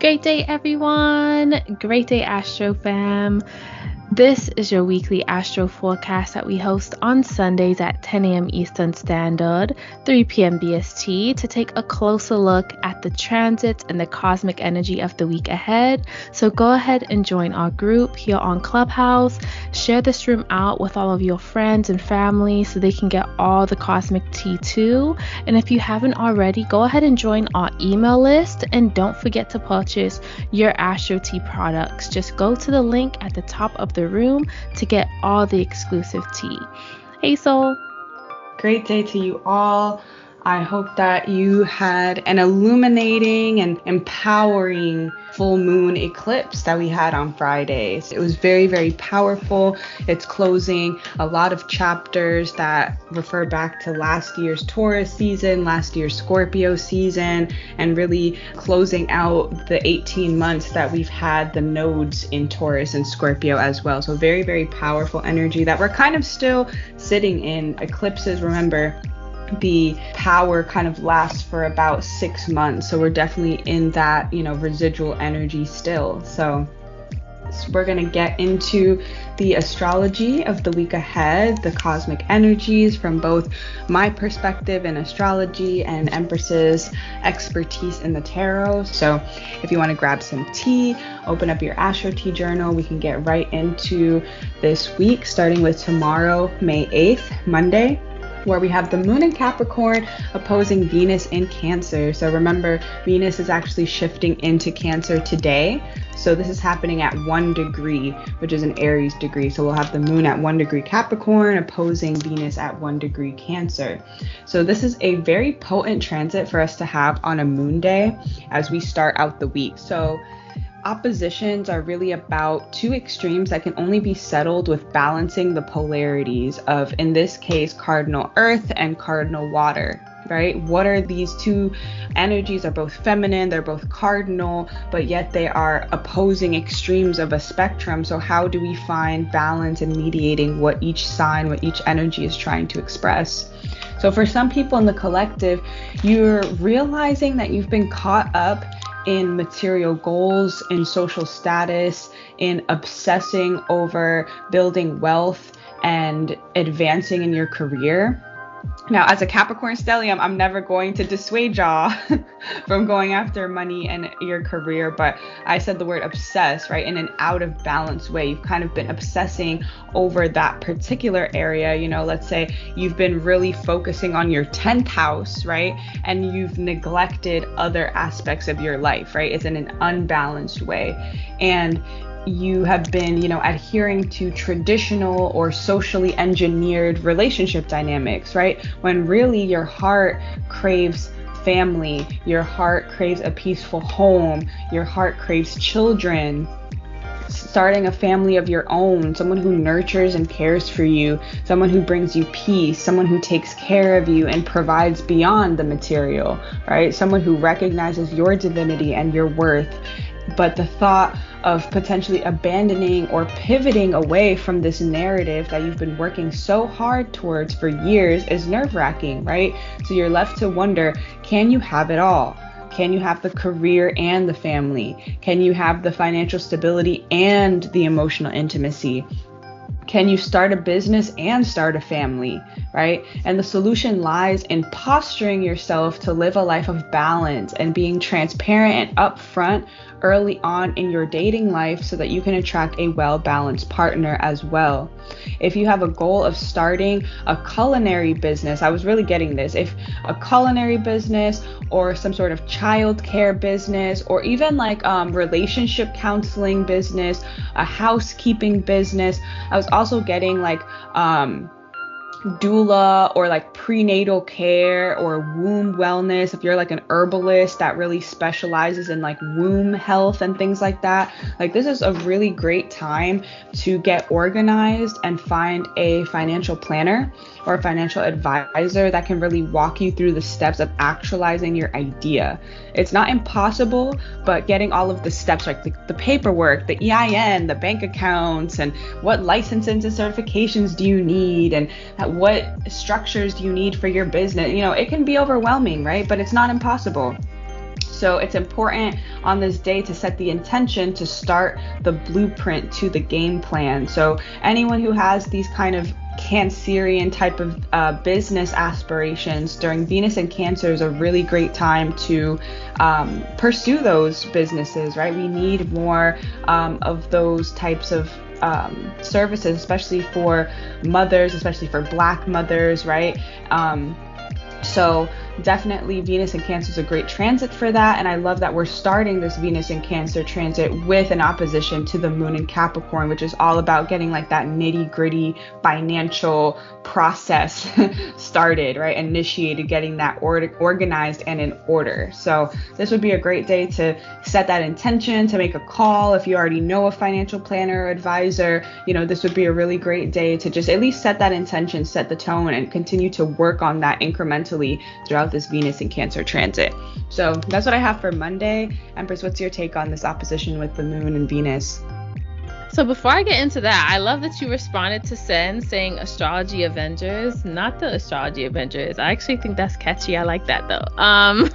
Great day, everyone. Great day, Astro fam. This is your weekly Astro forecast that we host on Sundays at 10 a.m. Eastern Standard, 3 p.m. BST, to take a closer look at the transits and the cosmic energy of the week ahead. So go ahead and join our group here on Clubhouse. Share this room out with all of your friends and family so they can get all the cosmic tea too. And if you haven't already, go ahead and join our email list, and don't forget to purchase your AstroTea products. Just go to the link at the top of the room to get all the exclusive tea. Hey Soul. Great day to you all. I hope that you had an illuminating and empowering full moon eclipse that we had on Fridays. It was very, very powerful. It's closing a lot of chapters that refer back to last year's Taurus season, last year's Scorpio season, and really closing out the 18 months that we've had the nodes in Taurus and Scorpio as well. So very, very powerful energy that we're kind of still sitting in. Eclipses, remember, the power kind of lasts for about 6 months. So we're definitely in that, residual energy still. So we're going to get into the astrology of the week ahead, the cosmic energies from both my perspective in astrology and Empress's expertise in the tarot. So if you want to grab some tea, open up your AstroTea journal, we can get right into this week, starting with tomorrow, May 8th, Monday, where we have the moon in Capricorn opposing Venus in Cancer. So remember, Venus is actually shifting into Cancer today. So this is happening at 1 degree, which is an Aries degree. So we'll have the moon at 1 degree Capricorn opposing Venus at 1 degree Cancer. So this is a very potent transit for us to have on a moon day as we start out the week. So oppositions are really about two extremes that can only be settled with balancing the polarities of, in this case, cardinal earth and cardinal water, right? What are these two energies? Are both feminine, they're both cardinal, but yet they are opposing extremes of a spectrum. So how do we find balance in mediating what each sign, what each energy is trying to express? So for some people in the collective, you're realizing that you've been caught up in material goals, in social status, in obsessing over building wealth and advancing in your career. Now, as a Capricorn stellium, I'm never going to dissuade y'all from going after money and your career, but I said the word obsess, right? In an out of balance way. You've kind of been obsessing over that particular area. Let's say you've been really focusing on your 10th house, right? And you've neglected other aspects of your life, right? It's in an unbalanced way. And you have been, adhering to traditional or socially engineered relationship dynamics, right? When really your heart craves family, your heart craves a peaceful home, your heart craves children, starting a family of your own, someone who nurtures and cares for you, someone who brings you peace, someone who takes care of you and provides beyond the material, right? Someone who recognizes your divinity and your worth. But the thought of potentially abandoning or pivoting away from this narrative that you've been working so hard towards for years is nerve-wracking, right? So you're left to wonder, can you have it all? Can you have the career and the family? Can you have the financial stability and the emotional intimacy? Can you start a business and start a family, right? And the solution lies in posturing yourself to live a life of balance and being transparent and upfront early on in your dating life so that you can attract a well-balanced partner as well. If you have a goal of starting a culinary business, I was really getting this, if a culinary business or some sort of childcare business or even like relationship counseling business, a housekeeping business, I was also getting like doula or like prenatal care or womb wellness. If you're like an herbalist that really specializes in like womb health and things like that, like this is a really great time to get organized and find a financial planner or a financial advisor that can really walk you through the steps of actualizing your idea. It's not impossible, but getting all of the steps, like the paperwork, the EIN, the bank accounts, and what licenses and certifications do you need, and what structures do you need for your business? You know, it can be overwhelming, right? But it's not impossible. so it's important on this day to set the intention to start the blueprint to the game plan. So anyone who has these kind of Cancerian type of business aspirations during Venus in Cancer is a really great time to pursue those businesses, right? We need more of those types of services, especially for mothers, especially for Black mothers, right? So definitely Venus in Cancer is a great transit for that. And I love that we're starting this Venus in Cancer transit with an opposition to the moon in Capricorn, which is all about getting like that nitty gritty financial process started, right? Initiated, getting that organized and in order. So this would be a great day to set that intention, to make a call. If you already know a financial planner or advisor, this would be a really great day to just at least set that intention, set the tone, and continue to work on that incrementally throughout this Venus in Cancer transit. So that's what I have for Monday. Empress, what's your take on this opposition with the moon and Venus? So before I get into that, I love that you responded to Sen saying Astrology Avengers, not the Astrology Avengers. I actually think that's catchy. I like that though.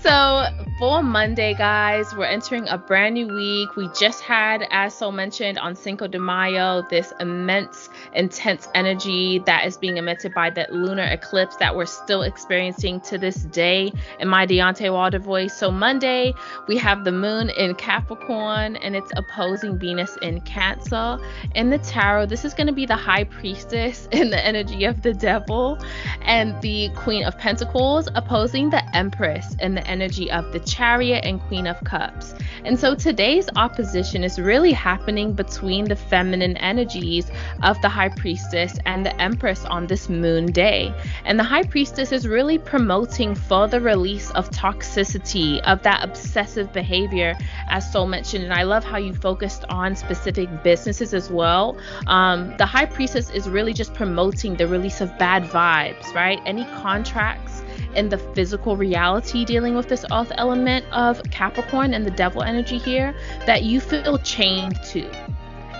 So for Monday, guys, we're entering a brand new week. We just had, as Sol mentioned, on Cinco de Mayo, this immense, intense energy that is being emitted by that lunar eclipse that we're still experiencing to this day in my Deontay Wilder voice. So Monday, we have the moon in Capricorn and it's opposing Venus in Cancer. In the tarot, this is going to be the high priestess in the energy of the devil and the Queen of Pentacles opposing the Empress in the energy of the Chariot and Queen of Cups. And so today's opposition is really happening between the feminine energies of the High Priestess and the Empress on this moon day. And the High Priestess is really promoting further release of toxicity, of that obsessive behavior, as Sol mentioned. And I love how you focused on specific businesses as well. The High Priestess is really just promoting the release of bad vibes, right? Any contracts in the physical reality dealing with this earth element of Capricorn and the devil energy here that you feel chained to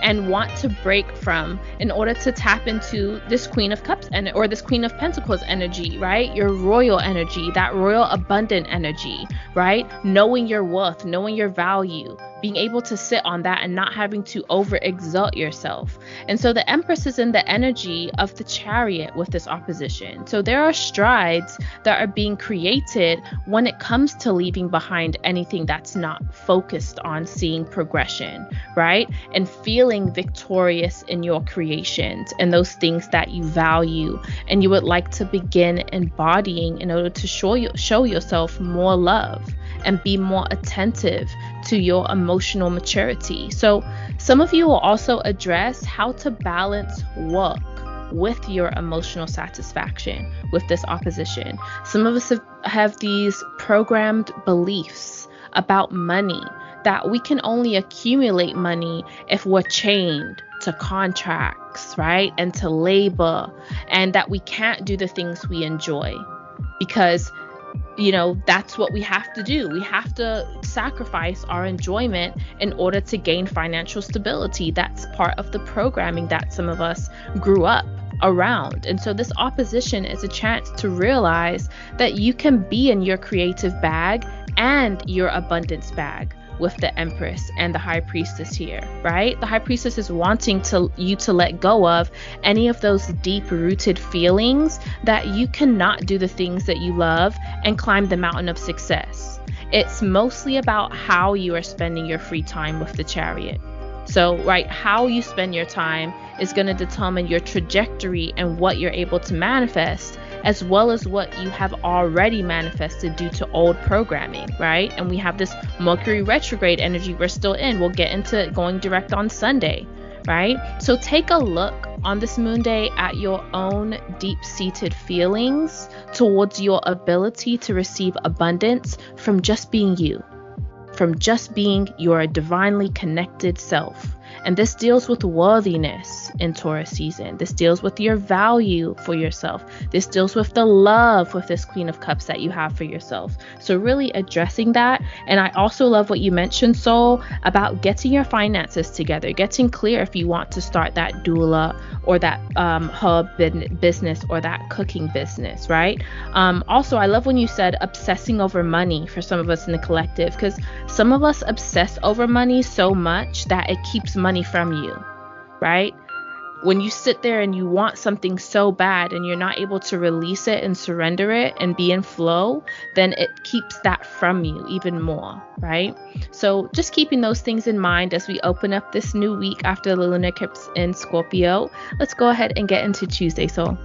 and want to break from in order to tap into this Queen of Cups or this Queen of Pentacles energy, right? Your royal energy, that royal abundant energy, right? Knowing your worth, knowing your value, being able to sit on that and not having to overexert yourself. And so the Empress is in the energy of the Chariot with this opposition. So there are strides that are being created when it comes to leaving behind anything that's not focused on seeing progression, right? And feeling victorious in your creations and those things that you value and you would like to begin embodying in order to show yourself more love and be more attentive to your emotional maturity. So some of you will also address how to balance work with your emotional satisfaction with this opposition. Some of us have these programmed beliefs about money, that we can only accumulate money if we're chained to contracts, right? And to labor, and that we can't do the things we enjoy because that's what we have to do. We have to sacrifice our enjoyment in order to gain financial stability. That's part of the programming that some of us grew up around. And so this opposition is a chance to realize that you can be in your creative bag and your abundance bag with the Empress and the High Priestess here, right? The High Priestess is wanting you to let go of any of those deep-rooted feelings that you cannot do the things that you love and climb the mountain of success. It's mostly about how you are spending your free time with the Chariot. So, right, how you spend your time is going to determine your trajectory and what you're able to manifest, as well as what you have already manifested due to old programming, right? And we have this Mercury retrograde energy we're still in. We'll get into it going direct on Sunday, right? So take a look on this moon day at your own deep-seated feelings towards your ability to receive abundance from just being you, from just being your divinely connected self. And this deals with worthiness in Taurus season. This deals with your value for yourself. This deals with the love with this Queen of Cups that you have for yourself. So really addressing that. And I also love what you mentioned, Soul, about getting your finances together, getting clear if you want to start that doula or that hub business or that cooking business, right? Also, I love when you said obsessing over money for some of us in the collective, because some of us obsess over money so much that it keeps money from you, right? When you sit there and you want something so bad and you're not able to release it and surrender it and be in flow, then it keeps that from you even more, right? So just keeping those things in mind as we open up this new week after the lunar eclipse in Scorpio. Let's go ahead and get into Tuesday, Soul.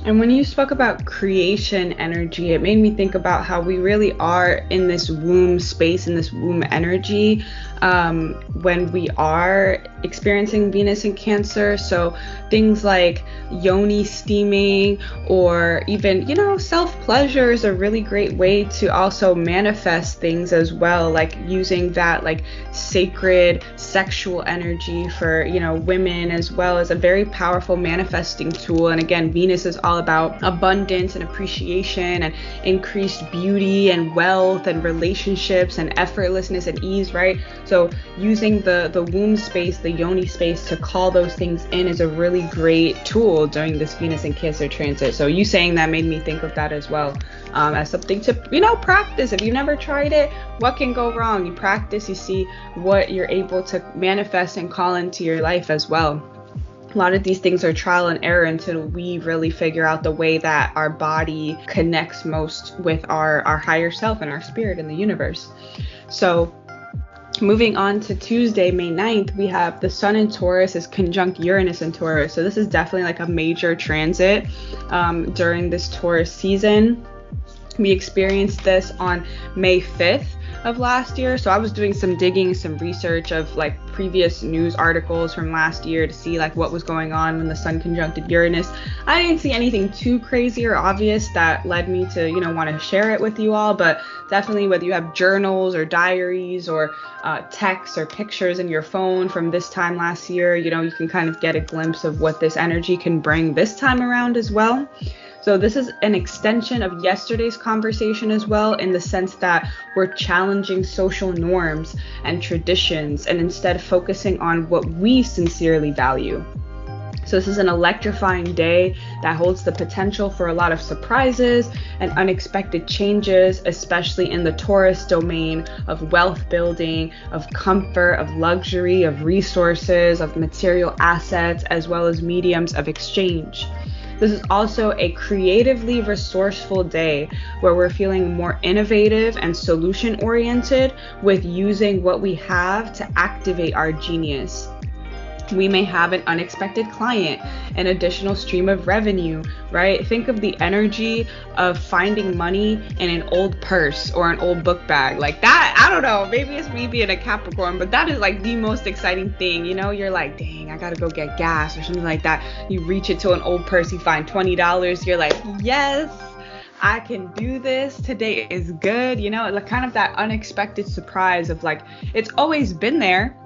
And when you spoke about creation energy, it made me think about how we really are in this womb space, in this womb energy, when we are experiencing Venus in Cancer. So things like yoni steaming, or even, self-pleasure is a really great way to also manifest things as well, like using that like sacred sexual energy for, women, as well as a very powerful manifesting tool. And again, Venus is all about abundance and appreciation and increased beauty and wealth and relationships and effortlessness and ease, right? So using the womb space, the yoni space, to call those things in is a really great tool during this Venus and Cancer transit. So you saying that made me think of that as well, as something to, practice. If you never tried it, what can go wrong? You practice, you see what you're able to manifest and call into your life as well. A lot of these things are trial and error until we really figure out the way that our body connects most with our higher self and our spirit in the universe. So moving on to Tuesday, May 9th, we have the Sun in Taurus is conjunct Uranus in Taurus. So this is definitely like a major transit during this Taurus season. We experienced this on May 5th of last year. So I was doing some digging, some research of like previous news articles from last year to see like what was going on when the Sun conjuncted Uranus. I didn't see anything too crazy or obvious that led me to, want to share it with you all, but definitely whether you have journals or diaries or texts or pictures in your phone from this time last year, you can kind of get a glimpse of what this energy can bring this time around as well. So this is an extension of yesterday's conversation as well, in the sense that we're challenging social norms and traditions and instead focusing on what we sincerely value. So this is an electrifying day that holds the potential for a lot of surprises and unexpected changes, especially in the Taurus domain of wealth building, of comfort, of luxury, of resources, of material assets, as well as mediums of exchange. This is also a creatively resourceful day where we're feeling more innovative and solution oriented with using what we have to activate our genius. We may have an unexpected client, an additional stream of revenue, right? Think of the energy of finding money in an old purse or an old book bag. Like that, I don't know, maybe it's me being a Capricorn, but that is like the most exciting thing. You're like, dang, I gotta go get gas or something like that. You reach into an old purse, you find $20. You're like, yes, I can do this. Today is good. Like kind of that unexpected surprise of like, it's always been there.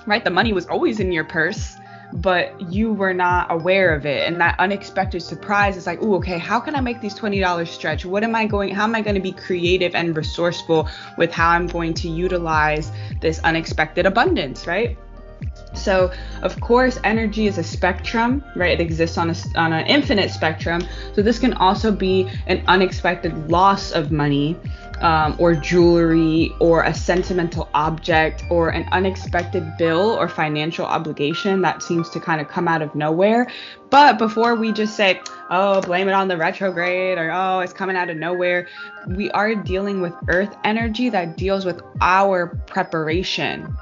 Right? The money was always in your purse, but you were not aware of it. And that unexpected surprise is like, ooh, okay, how can I make these $20 stretch? How am I going to be creative and resourceful with how I'm going to utilize this unexpected abundance, right? So, of course, energy is a spectrum, right? It exists on an infinite spectrum. So this can also be an unexpected loss of money, or jewelry, or a sentimental object, or an unexpected bill or financial obligation that seems to kind of come out of nowhere. But before we just say, oh, blame it on the retrograde, or oh, it's coming out of nowhere, we are dealing with earth energy that deals with our preparation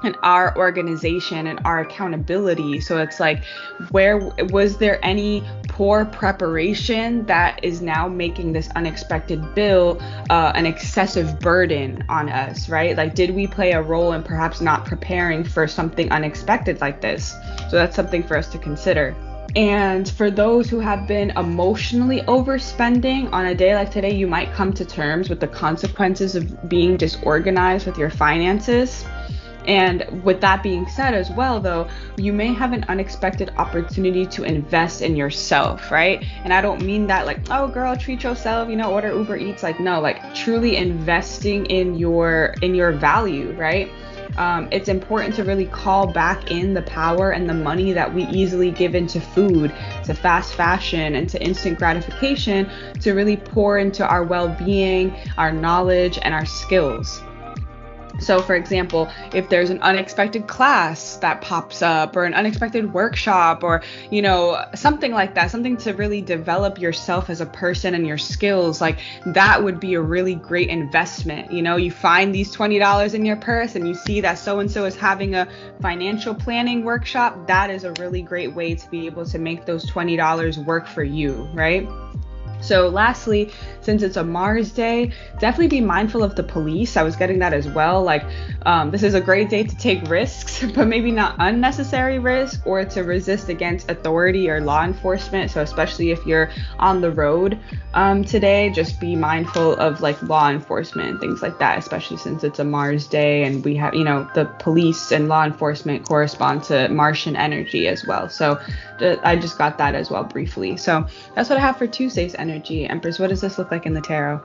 and our organization and our accountability. So it's like, where was there any poor preparation that is now making this unexpected bill an excessive burden on us, right? Like, did we play a role in perhaps not preparing for something unexpected like this? So that's something for us to consider. And for those who have been emotionally overspending, on a day like today, you might come to terms with the consequences of being disorganized with your finances. And with that being said as well, though, you may have an unexpected opportunity to invest in yourself, right? And I don't mean that like, oh girl, treat yourself, order Uber Eats. Like, no, like truly investing in your value, right? It's important to really call back in the power and the money that we easily give into food, to fast fashion, and to instant gratification, to really pour into our well-being, our knowledge, and our skills. So for example, if there's an unexpected class that pops up, or an unexpected workshop, or, something like that, something to really develop yourself as a person and your skills, like that would be a really great investment. You find these $20 in your purse and you see that so-and-so is having a financial planning workshop. That is a really great way to be able to make those $20 work for you, right? So lastly, since it's a Mars day, definitely be mindful of the police. I was getting that as well. Like, this is a great day to take risks, but maybe not unnecessary risk, or to resist against authority or law enforcement. So especially if you're on the road today, just be mindful of like law enforcement and things like that, especially since it's a Mars day and we have, the police and law enforcement correspond to Martian energy as well. So I just got that as well briefly. So that's what I have for Tuesday's energy. Empress, what does this look like in the tarot?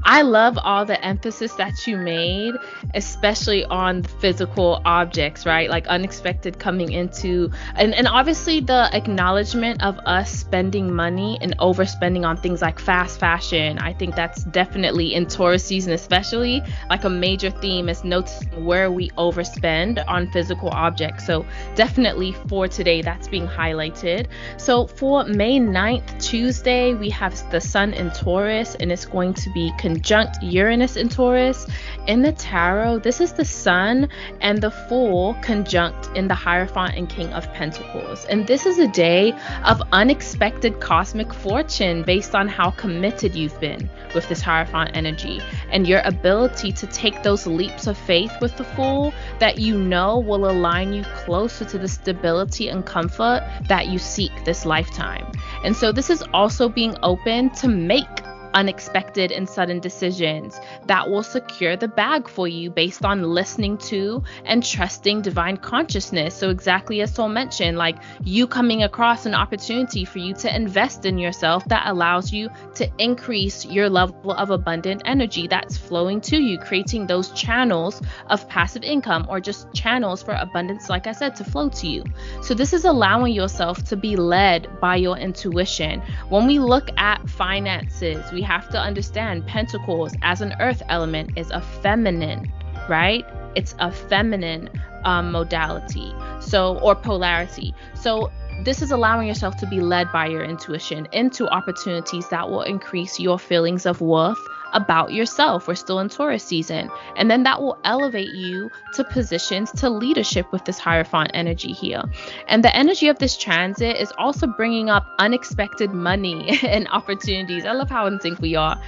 I love all the emphasis that you made, especially on physical objects, right? Like unexpected coming into, and obviously the acknowledgement of us spending money and overspending on things like fast fashion. I think that's definitely in Taurus season, especially like a major theme is noticing where we overspend on physical objects. So definitely for today, that's being highlighted. So for May 9th, Tuesday, we have the sun in Taurus, and it's going to be conjunct Uranus in Taurus. In the tarot, this is the Sun and the Fool conjunct in the Hierophant and King of Pentacles. And this is a day of unexpected cosmic fortune based on how committed you've been with this Hierophant energy and your ability to take those leaps of faith with the Fool that will align you closer to the stability and comfort that you seek this lifetime. And so this is also being open to make unexpected and sudden decisions that will secure the bag for you based on listening to and trusting divine consciousness. So exactly as Sol mentioned, like you coming across an opportunity for you to invest in yourself that allows you to increase your level of abundant energy that's flowing to you, creating those channels of passive income or just channels for abundance, like I said, to flow to you. So this is allowing yourself to be led by your intuition. When we look at finances, we have to understand Pentacles as an earth element is a feminine, right? It's a feminine modality, or polarity. So this is allowing yourself to be led by your intuition into opportunities that will increase your feelings of worth about yourself. We're still in Taurus season. And then that will elevate you to positions to leadership with this Hierophant energy here. And the energy of this transit is also bringing up unexpected money and opportunities. I love how in sync we are.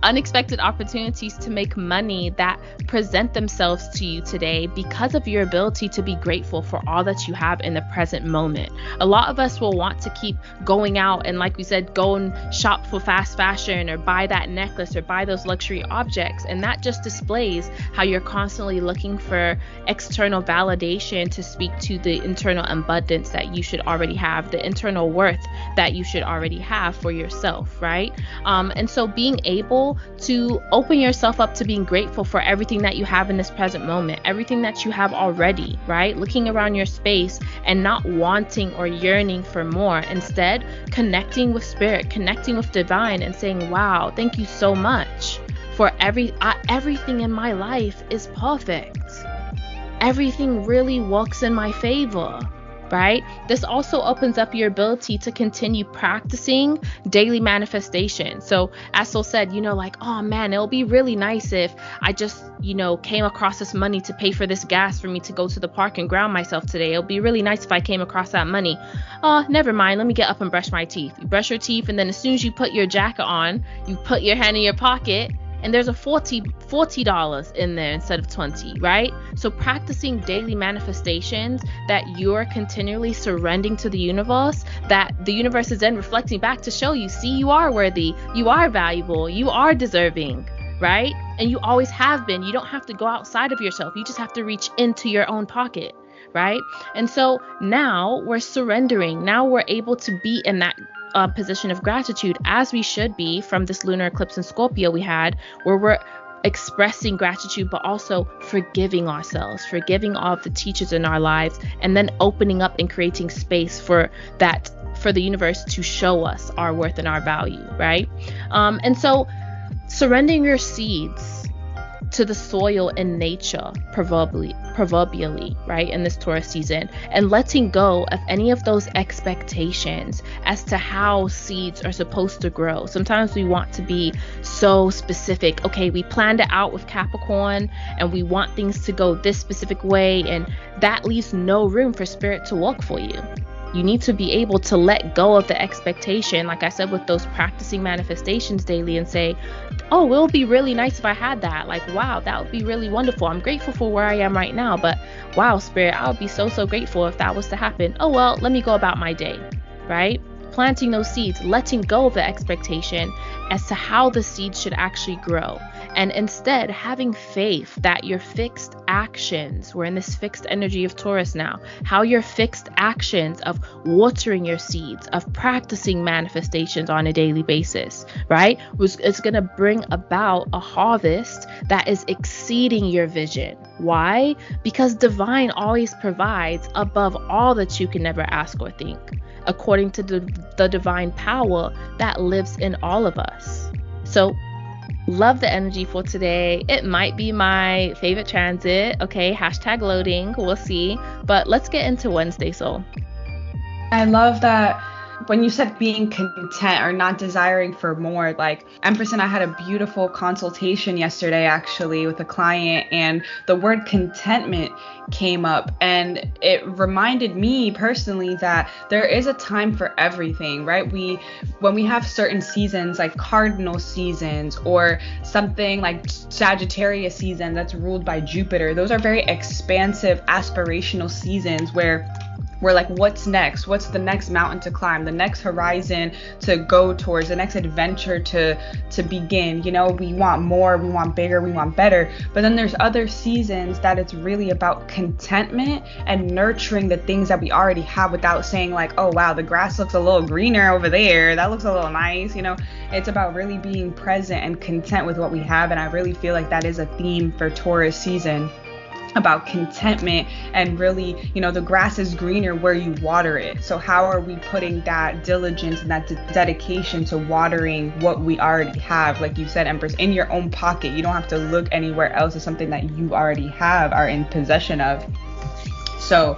Unexpected opportunities to make money that present themselves to you today because of your ability to be grateful for all that you have in the present moment. A lot of us will want to keep going out and, like we said, go and shop for fast fashion or buy that necklace or buy those luxury objects, and that just displays how you're constantly looking for external validation to speak to the internal abundance that you should already have, the internal worth that you should already have for yourself, right? And so being able to open yourself up to being grateful for everything that you have in this present moment, everything that you have already, right? Looking around your space and not wanting or yearning for more, instead connecting with spirit, connecting with divine and saying, wow, thank you so much for everything in my life is perfect. Everything really works in my favor, right? This also opens up your ability to continue practicing daily manifestation. So as Sol said, like, oh man, it'll be really nice if I just, came across this money to pay for this gas for me to go to the park and ground myself today. It'll be really nice if I came across that money. Oh, never mind. Let me get up and brush my teeth. You brush your teeth, and then as soon as you put your jacket on, you put your hand in your pocket, and there's a $40 in there instead of 20, right? So practicing daily manifestations that you're continually surrendering to the universe, that the universe is then reflecting back to show you, see, you are worthy, you are valuable, you are deserving, right? And you always have been. You don't have to go outside of yourself. You just have to reach into your own pocket, right? And so now we're surrendering. Now we're able to be in that position of gratitude, as we should be, from this lunar eclipse in Scorpio we had, where we're expressing gratitude, but also forgiving ourselves, forgiving all of the teachers in our lives, and then opening up and creating space for that, for the universe to show us our worth and our value, right? And so surrendering your seeds to the soil and nature, proverbially, right, in this Taurus season, and letting go of any of those expectations as to how seeds are supposed to grow. Sometimes we want to be so specific. Okay, we planned it out with Capricorn and we want things to go this specific way, and that leaves no room for spirit to work for you. You need to be able to let go of the expectation, like I said, with those practicing manifestations daily, and say, oh, it would be really nice if I had that. Like, wow, that would be really wonderful. I'm grateful for where I am right now, but wow, spirit, I would be so grateful if that was to happen. Oh, well, let me go about my day, right? Planting those seeds, letting go of the expectation as to how the seeds should actually grow. And instead having faith that your fixed actions, we're in this fixed energy of Taurus now, how your fixed actions of watering your seeds, of practicing manifestations on a daily basis, right, it's going to bring about a harvest that is exceeding your vision. Why? Because divine always provides above all that you can never ask or think, according to the divine power that lives in all of us. So love the energy for today. It might be my favorite transit. Okay, hashtag loading. We'll see. But let's get into Wednesday, Soul. I love that when you said being content or not desiring for more. Like, Empress and I had a beautiful consultation yesterday, actually, with a client, and the word contentment came up, and it reminded me personally that there is a time for everything, right? When we have certain seasons, like cardinal seasons, or something like Sagittarius season that's ruled by Jupiter, those are very expansive, aspirational seasons where we're like, what's next? What's the next mountain to climb? The next horizon to go towards? The next adventure to begin? You know, we want more, we want bigger, we want better. But then there's other seasons that it's really about contentment and nurturing the things that we already have, without saying like, oh wow, the grass looks a little greener over there, that looks a little nice. You know, it's about really being present and content with what we have. And I really feel like that is a theme for Taurus season, about contentment, and really, you know, the grass is greener where you water it. So how are we putting that diligence and that dedication to watering what we already have? Like you said, Empress, in your own pocket. You don't have to look anywhere else. It's something that you already have, are in possession of. So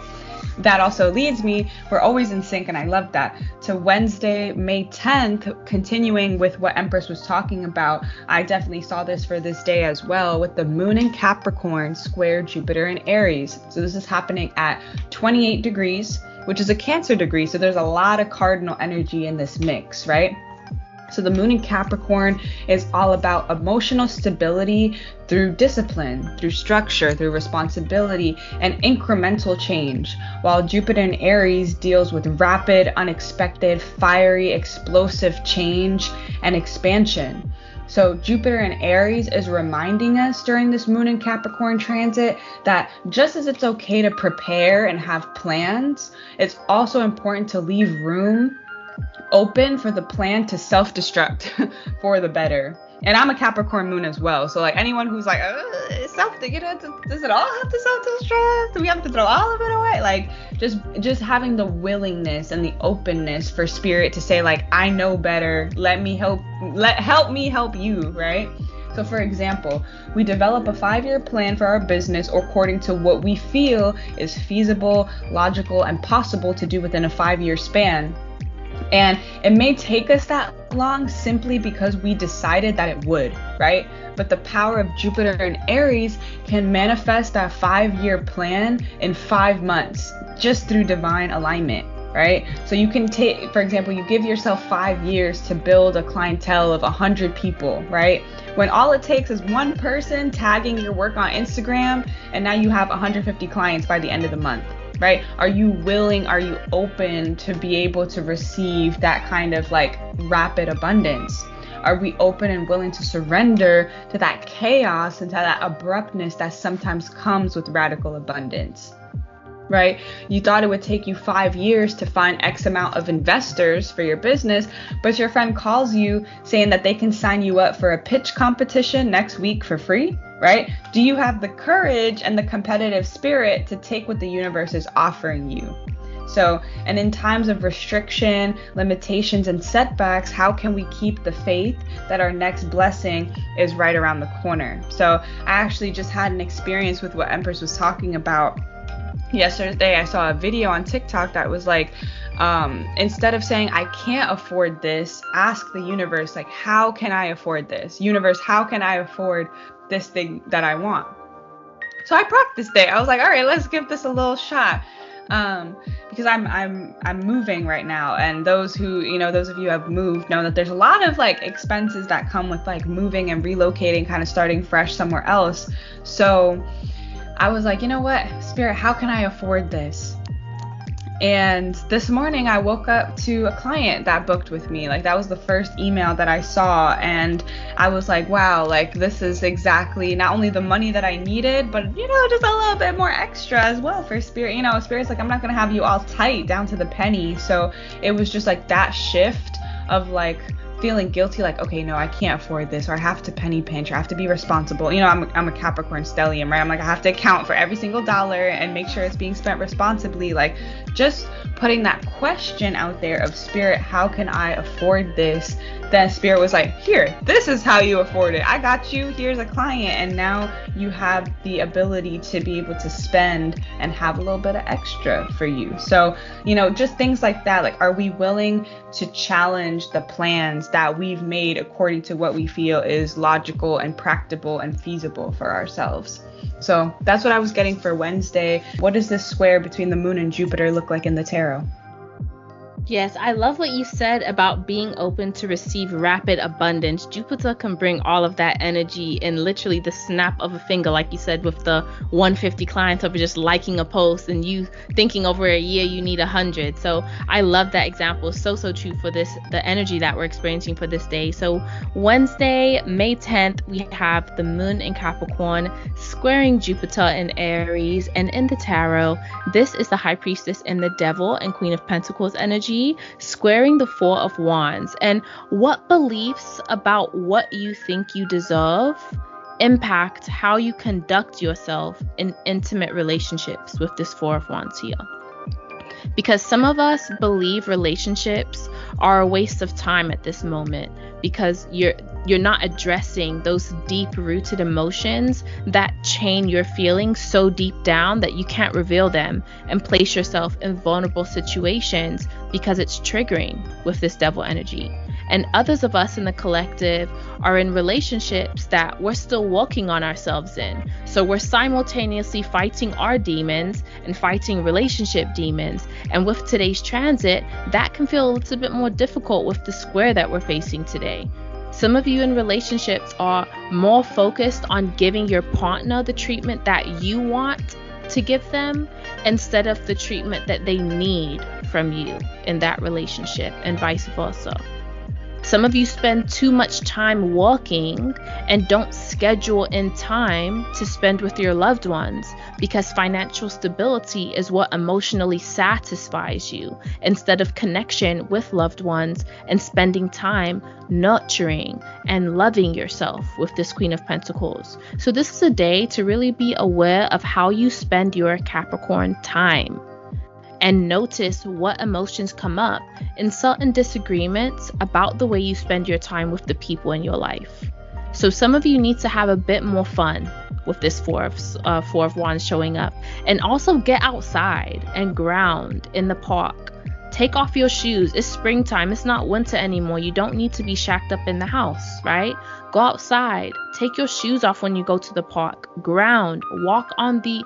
that also leads me, we're always in sync, and I love that, to Wednesday, May 10th, continuing with what Empress was talking about. I definitely saw this for this day as well, with the moon in Capricorn square Jupiter in Aries. So this is happening at 28 degrees, which is a Cancer degree. So there's a lot of cardinal energy in this mix, right? So the moon in Capricorn is all about emotional stability through discipline, through structure, through responsibility, and incremental change, while Jupiter in Aries deals with rapid, unexpected, fiery, explosive change and expansion. So Jupiter in Aries is reminding us during this moon in Capricorn transit that just as it's okay to prepare and have plans, it's also important to leave room open for the plan to self-destruct for the better. And I'm a Capricorn moon as well. So like anyone who's like, does it all have to self-destruct? Do we have to throw all of it away? Like just having the willingness and the openness for spirit to say like, I know better. Help me help you, right? So for example, we develop a 5-year plan for our business according to what we feel is feasible, logical, and possible to do within a 5-year span. And it may take us that long simply because we decided that it would, right? But the power of Jupiter in Aries can manifest that 5-year plan in 5 months just through divine alignment, right? So you can take, for example, you give yourself 5 years to build a clientele of 100 people, right? When all it takes is one person tagging your work on Instagram, and now you have 150 clients by the end of the month. Right? Are you willing, are you open to be able to receive that kind of like rapid abundance? Are we open and willing to surrender to that chaos and to that abruptness that sometimes comes with radical abundance? Right? You thought it would take you 5 years to find X amount of investors for your business, but your friend calls you saying that they can sign you up for a pitch competition next week for free, right? Do you have the courage and the competitive spirit to take what the universe is offering you? So, and in times of restriction, limitations, and setbacks, how can we keep the faith that our next blessing is right around the corner? So I actually just had an experience with what Empress was talking about. Yesterday, I saw a video on TikTok that was like, instead of saying, I can't afford this, ask the universe, like, how can I afford this? Universe, how can I afford this thing that I want? So I practiced it. I was like, all right, let's give this a little shot. Because I'm moving right now, and those of you who have moved know that there's a lot of like expenses that come with like moving and relocating, kind of starting fresh somewhere else. So I was like, you know what, Spirit, how can I afford this? And this morning I woke up to a client that booked with me. Like, that was the first email that I saw, and I was like, wow, like this is exactly not only the money that I needed, but just a little bit more extra as well for Spirit. Spirit's like, I'm not gonna have you all tight down to the penny. So it was just like that shift of like feeling guilty, like, okay, no, I can't afford this, or I have to penny pinch, or I have to be responsible. I'm a Capricorn stellium, right? I'm like, I have to account for every single dollar and make sure it's being spent responsibly. Like, just putting that question out there of, Spirit, how can I afford this? Then Spirit was like, here, this is how you afford it. I got you. Here's a client. And now you have the ability to be able to spend and have a little bit of extra for you. So, just things like that. Like, are we willing to challenge the plans that we've made according to what we feel is logical and practical and feasible for ourselves? So that's what I was getting for Wednesday. What does this square between the moon and Jupiter look like in the tarot? Yes, I love what you said about being open to receive rapid abundance. Jupiter can bring all of that energy in literally the snap of a finger, like you said, with the 150 clients over just liking a post and you thinking over a year you need 100. So I love that example. So true for the energy that we're experiencing for this day. So Wednesday, May 10th, we have the moon in Capricorn squaring Jupiter in Aries, and in the tarot, this is the High Priestess and the Devil and Queen of Pentacles energy squaring the Four of Wands. And what beliefs about what you think you deserve impact how you conduct yourself in intimate relationships with this Four of Wands here? Because some of us believe relationships are a waste of time at this moment, because you're not addressing those deep-rooted emotions that chain your feelings so deep down that you can't reveal them and place yourself in vulnerable situations because it's triggering with this devil energy. And others of us in the collective are in relationships that we're still working on ourselves in. So we're simultaneously fighting our demons and fighting relationship demons. And with today's transit, that can feel a little bit more difficult with the square that we're facing today. Some of you in relationships are more focused on giving your partner the treatment that you want to give them instead of the treatment that they need from you in that relationship, and vice versa. Some of you spend too much time working and don't schedule in time to spend with your loved ones because financial stability is what emotionally satisfies you instead of connection with loved ones and spending time nurturing and loving yourself with this Queen of Pentacles. So this is a day to really be aware of how you spend your Capricorn time, and notice what emotions come up in certain disagreements about the way you spend your time with the people in your life. So some of you need to have a bit more fun with this Four of Wands showing up, and also get outside and ground in the park. Take off your shoes. It's springtime. It's not winter anymore. You don't need to be shacked up in the house, right? Go outside. Take your shoes off when you go to the park. Ground. Walk on the,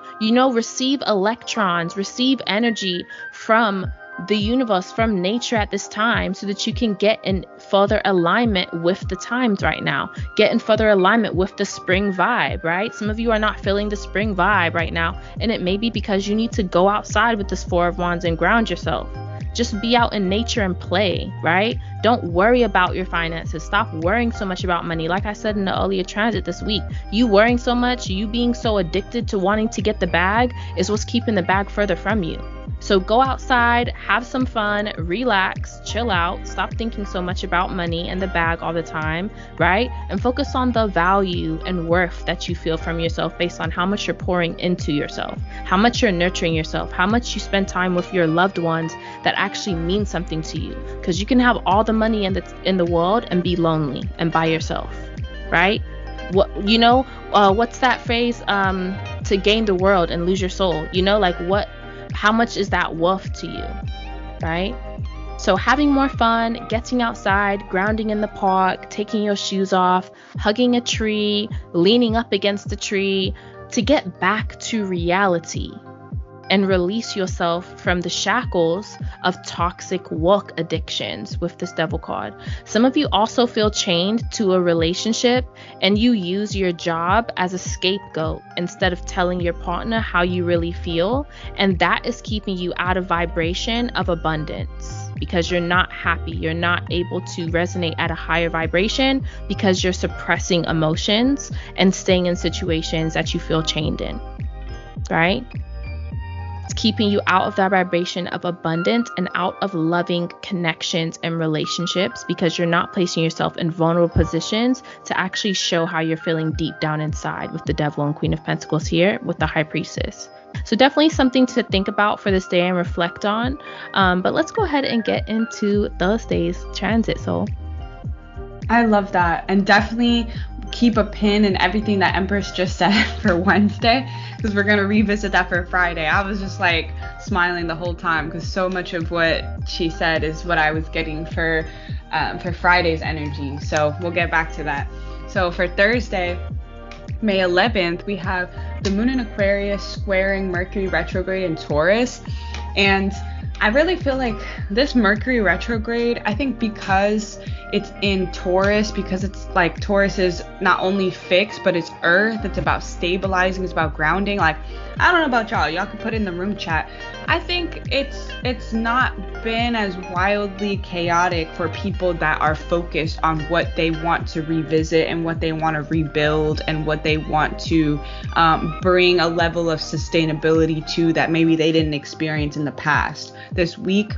receive electrons, receive energy from the universe, from nature at this time, so that you can get in further alignment with the times right now. Get in further alignment with the spring vibe, right? Some of you are not feeling the spring vibe right now, and it may be because you need to go outside with this Four of Wands and ground yourself. Just be out in nature and play, right? Don't worry about your finances. Stop worrying so much about money. Like I said in the earlier transit this week, you worrying so much, you being so addicted to wanting to get the bag is what's keeping the bag further from you. So go outside, have some fun, relax, chill out, stop thinking so much about money and the bag all the time, right? And focus on the value and worth that you feel from yourself based on how much you're pouring into yourself, how much you're nurturing yourself, how much you spend time with your loved ones that actually mean something to you. Because you can have all the money in the world and be lonely and by yourself, right? What's that phrase? To gain the world and lose your soul. How much is that worth to you, right? So having more fun, getting outside, grounding in the park, taking your shoes off, hugging a tree, leaning up against the tree to get back to reality and release yourself from the shackles of toxic work addictions with this devil card. Some of you also feel chained to a relationship and you use your job as a scapegoat instead of telling your partner how you really feel. And that is keeping you out of vibration of abundance because you're not happy. You're not able to resonate at a higher vibration because you're suppressing emotions and staying in situations that you feel chained in, right? It's keeping you out of that vibration of abundance and out of loving connections and relationships because you're not placing yourself in vulnerable positions to actually show how you're feeling deep down inside with the Devil and Queen of Pentacles here with the High Priestess. So definitely something to think about for this day and reflect on. But let's go ahead and get into Thursday's transit, soul. I love that. And definitely keep a pin in everything that Empress just said for Wednesday, because we're going to revisit that for Friday. I was just like smiling the whole time because so much of what she said is what I was getting for Friday's energy. So we'll get back to that. So for Thursday, May 11th, we have the Moon in Aquarius squaring Mercury retrograde in Taurus. And I really feel like this Mercury retrograde, I think because it's in Taurus, because it's like Taurus is not only fixed, but it's earth. It's about stabilizing. It's about grounding. Like, I don't know about y'all. Y'all can put it in the room chat. I think it's not been as wildly chaotic for people that are focused on what they want to revisit and what they want to rebuild and what they want to bring a level of sustainability to that maybe they didn't experience in the past. This week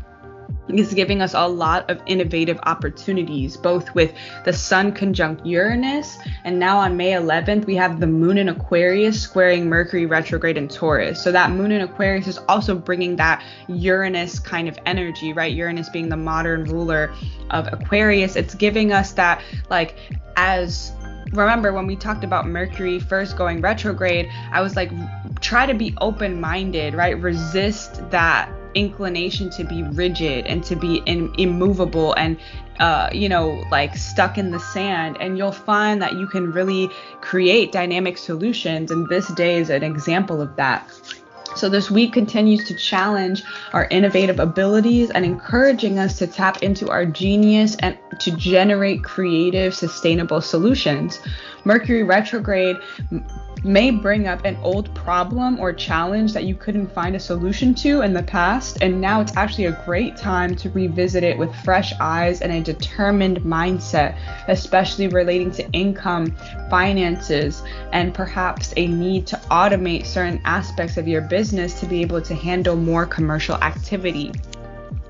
is giving us a lot of innovative opportunities, both with the Sun conjunct Uranus, and now on May 11th, we have the Moon in Aquarius squaring Mercury retrograde in Taurus. So that Moon in Aquarius is also bringing that Uranus kind of energy, right? Uranus being the modern ruler of Aquarius. It's giving us that, like, remember when we talked about Mercury first going retrograde, I was like, try to be open-minded, right? Resist that inclination to be rigid and to be immovable and like stuck in the sand, and you'll find that you can really create dynamic solutions, and this day is an example of that. So this week continues to challenge our innovative abilities and encouraging us to tap into our genius and to generate creative, sustainable solutions. Mercury retrograde may bring up an old problem or challenge that you couldn't find a solution to in the past, and now it's actually a great time to revisit it with fresh eyes and a determined mindset, especially relating to income, finances, and perhaps a need to automate certain aspects of your business to be able to handle more commercial activity.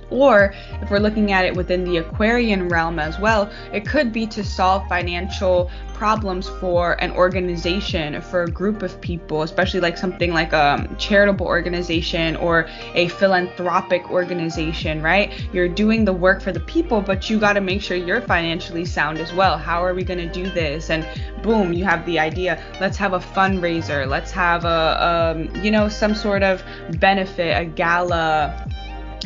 Or if we're looking at it within the Aquarian realm as well, it could be to solve financial problems for an organization, for a group of people, especially like something like a charitable organization or a philanthropic organization, right? You're doing the work for the people, but you got to make sure you're financially sound as well. How are we going to do this? And boom, you have the idea. Let's have a fundraiser. Let's have some sort of benefit, a gala,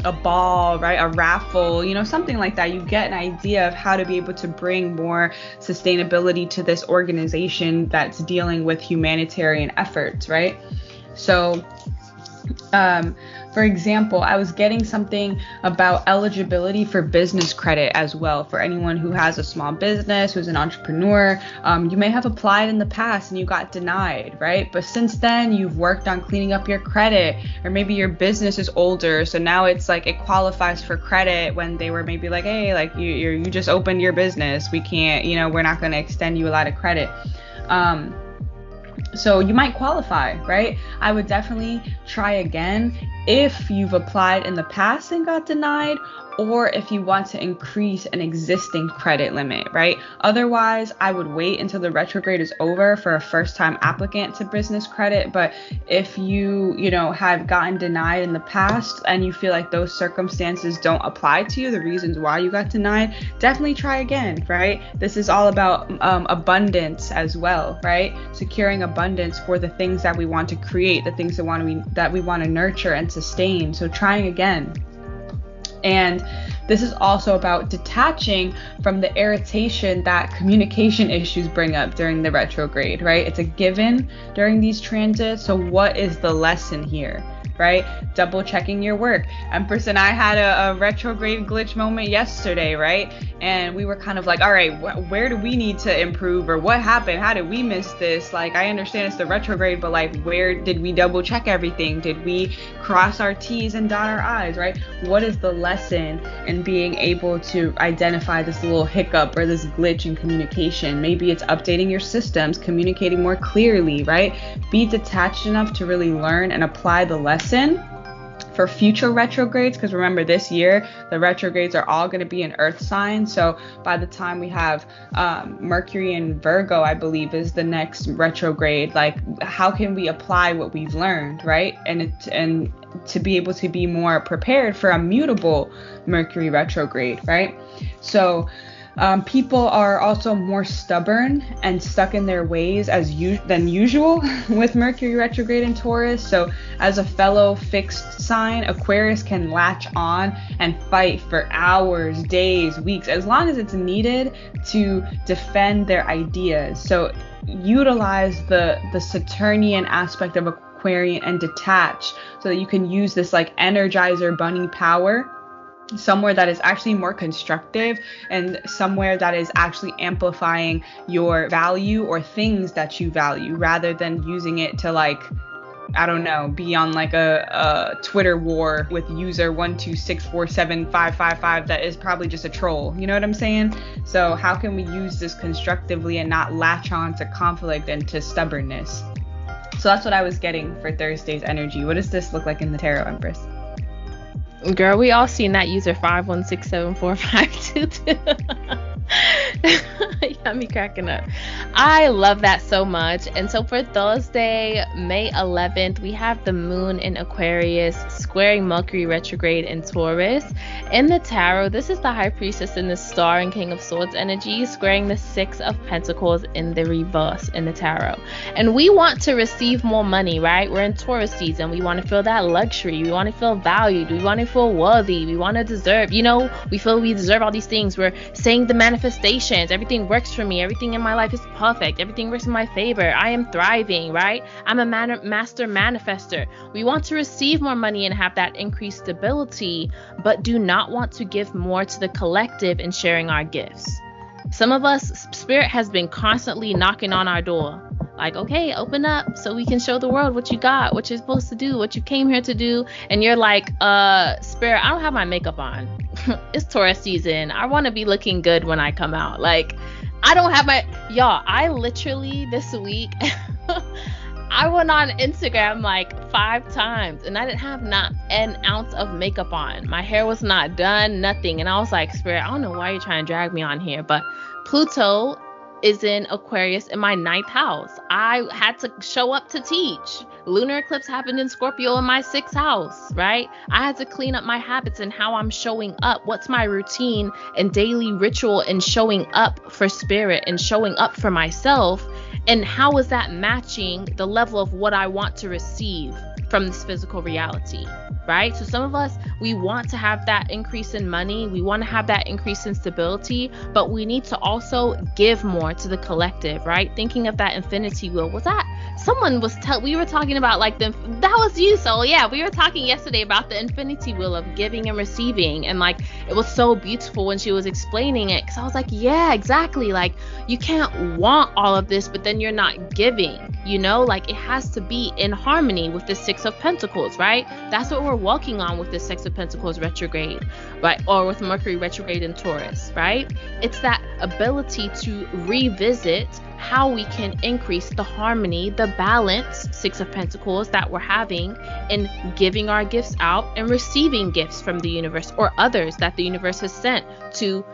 a ball, right? A raffle, something like that. You get an idea of how to be able to bring more sustainability to this organization that's dealing with humanitarian efforts, right? So For example, I was getting something about eligibility for business credit as well. For anyone who has a small business, who's an entrepreneur, you may have applied in the past and you got denied, right? But since then, you've worked on cleaning up your credit, or maybe your business is older, so now it's like it qualifies for credit when they were maybe like, hey, like you just opened your business, we can't, we're not going to extend you a lot of credit. So you might qualify, right? I would definitely try again if you've applied in the past and got denied, or if you want to increase an existing credit limit, right? Otherwise, I would wait until the retrograde is over for a first-time applicant to business credit. But if you have gotten denied in the past and you feel like those circumstances don't apply to you, the reasons why you got denied, definitely try again, right? This is all about abundance as well, right? Securing abundance for the things that we want to create, the things that we want to nurture and sustain. So trying again. And this is also about detaching from the irritation that communication issues bring up during the retrograde, right? It's a given during these transits. So what is the lesson here, right? Double checking your work. Empress and I had a retrograde glitch moment yesterday, right? And we were kind of like, all right, where do we need to improve, or what happened? How did we miss this? Like, I understand it's the retrograde, but like, where did we double check everything? Did we cross our T's and dot our I's, right? What is the lesson in being able to identify this little hiccup or this glitch in communication? Maybe it's updating your systems, communicating more clearly, right? Be detached enough to really learn and apply the lesson for future retrogrades, because remember, this year the retrogrades are all going to be in earth signs. So by the time we have Mercury in Virgo, I believe, is the next retrograde, like, how can we apply what we've learned, right? And to be able to be more prepared for a mutable Mercury retrograde, right? So people are also more stubborn and stuck in their ways than usual with Mercury retrograde in Taurus. So as a fellow fixed sign, Aquarius can latch on and fight for hours, days, weeks, as long as it's needed to defend their ideas. So utilize the Saturnian aspect of Aquarian and detach, so that you can use this like Energizer bunny power somewhere that is actually more constructive, and somewhere that is actually amplifying your value or things that you value, rather than using it to, like, I don't know, be on like a Twitter war with user 126475555 that is probably just a troll. You know what I'm saying? So how can we use this constructively and not latch on to conflict and to stubbornness? So that's what I was getting for Thursday's energy. What does this look like in the tarot, Empress? Girl, we all seen that user 5167452. You got me cracking up. I love that so much. And so for Thursday, May 11th, we have the moon in Aquarius squaring Mercury retrograde in Taurus. In the tarot, this is the high priestess in the star and king of swords energy squaring the 6 of pentacles in the reverse in the tarot. And we want to receive more money, right? We're in Taurus season. We want to feel that luxury. We want to feel valued. We want to feel worthy. We want to deserve, we feel we deserve all these things. We're saying the manifestations. Everything works for me. Everything in my life is perfect. Everything works in my favor. I am thriving, right? I'm a master manifester. We want to receive more money and have that increased stability, but do not want to give more to the collective in sharing our gifts. Some of us, spirit has been constantly knocking on our door. Like, okay, open up so we can show the world what you got, what you're supposed to do, what you came here to do. And you're like, spirit, I don't have my makeup on. It's Taurus season. I want to be looking good when I come out. Like, I don't have I literally this week, I went on Instagram like 5 times and I didn't have not an ounce of makeup on. My hair was not done, nothing. And I was like, spirit, I don't know why you're trying to drag me on here, but Pluto is in Aquarius in my 9th house. I had to show up to teach. Lunar eclipse happened in Scorpio in my 6th house, right? I had to clean up my habits and how I'm showing up. What's my routine and daily ritual in showing up for spirit and showing up for myself? And how is that matching the level of what I want to receive? from this physical reality, right? So some of us, we want to have that increase in money, we want to have that increase in stability, but we need to also give more to the collective, right? Thinking of that infinity wheel. Was that someone was we were talking about like that was you. So yeah, we were talking yesterday about the infinity wheel of giving and receiving, and like it was so beautiful when she was explaining it, because I was like, yeah, exactly. Like you can't want all of this but then you're not giving, you know, like it has to be in harmony with the Six of Pentacles, right? That's what we're walking on with the Six of Pentacles retrograde, right? Or with Mercury retrograde in Taurus, right? It's that ability to revisit how we can increase the harmony, the balance, Six of Pentacles, that we're having in giving our gifts out and receiving gifts from the universe or others that the universe has sent to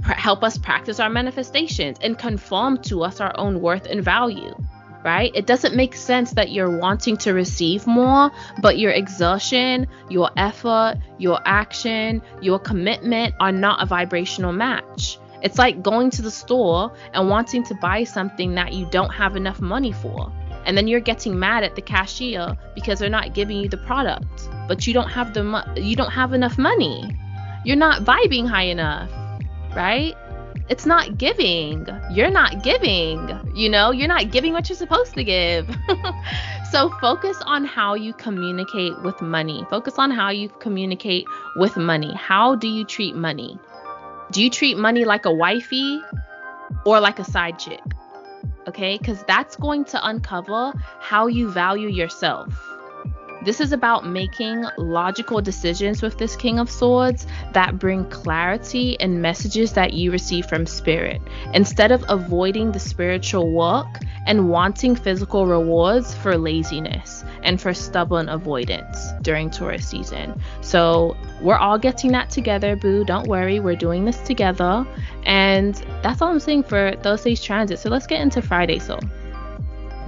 help us practice our manifestations and conform to us our own worth and value, right? It doesn't make sense that you're wanting to receive more, but your exertion, your effort, your action, your commitment are not a vibrational match. It's like going to the store and wanting to buy something that you don't have enough money for. And then you're getting mad at the cashier because they're not giving you the product, but you don't have you don't have enough money. You're not vibing high enough, right? It's not giving. You're not giving, you know, you're not giving what you're supposed to give. So focus on how you communicate with money. Focus on how you communicate with money. How do you treat money? Do you treat money like a wifey or like a side chick? Okay, because that's going to uncover how you value yourself. This is about making logical decisions with this King of Swords that bring clarity and messages that you receive from spirit, instead of avoiding the spiritual work and wanting physical rewards for laziness and for stubborn avoidance during Taurus season. So we're all getting that together, boo. Don't worry, we're doing this together. And that's all I'm saying for Thursday's transit. So let's get into Friday.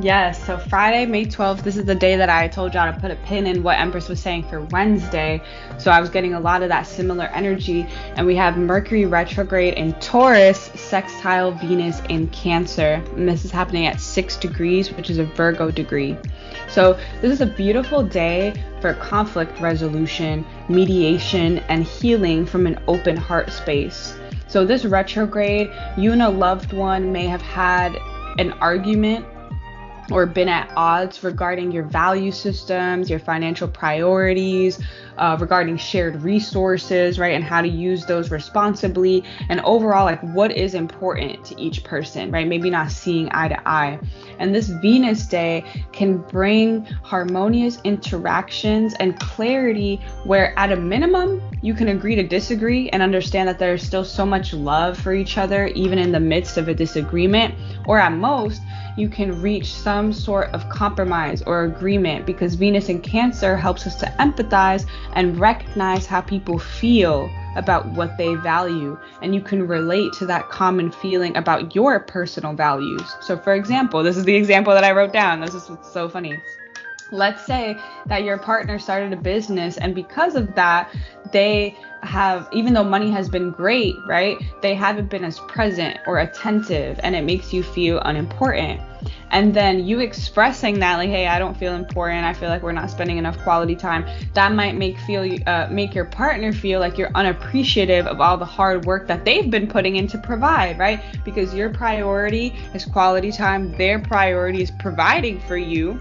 Yes, so Friday, May 12th, this is the day that I told y'all to put a pin in what Empress was saying for Wednesday. So I was getting a lot of that similar energy. And we have Mercury retrograde in Taurus, sextile Venus in Cancer. And this is happening at 6 degrees, which is a Virgo degree. So this is a beautiful day for conflict resolution, mediation, and healing from an open heart space. So this retrograde, you and a loved one may have had an argument or been at odds regarding your value systems, your financial priorities, regarding shared resources, right? And how to use those responsibly, and overall, like what is important to each person, right? Maybe not seeing eye to eye. And this Venus day can bring harmonious interactions and clarity where at a minimum, you can agree to disagree and understand that there's still so much love for each other, even in the midst of a disagreement, or at most, you can reach some sort of compromise or agreement, because Venus in Cancer helps us to empathize and recognize how people feel about what they value, and you can relate to that common feeling about your personal values. So for example, this is the example that I wrote down. This is what's so funny. Let's say that your partner started a business, and because of that, they have, even though money has been great, right? They haven't been as present or attentive, and it makes you feel unimportant. And then you expressing that, like, hey, I don't feel important, I feel like we're not spending enough quality time, that might make your partner feel like you're unappreciative of all the hard work that they've been putting in to provide, right? Because your priority is quality time, their priority is providing for you.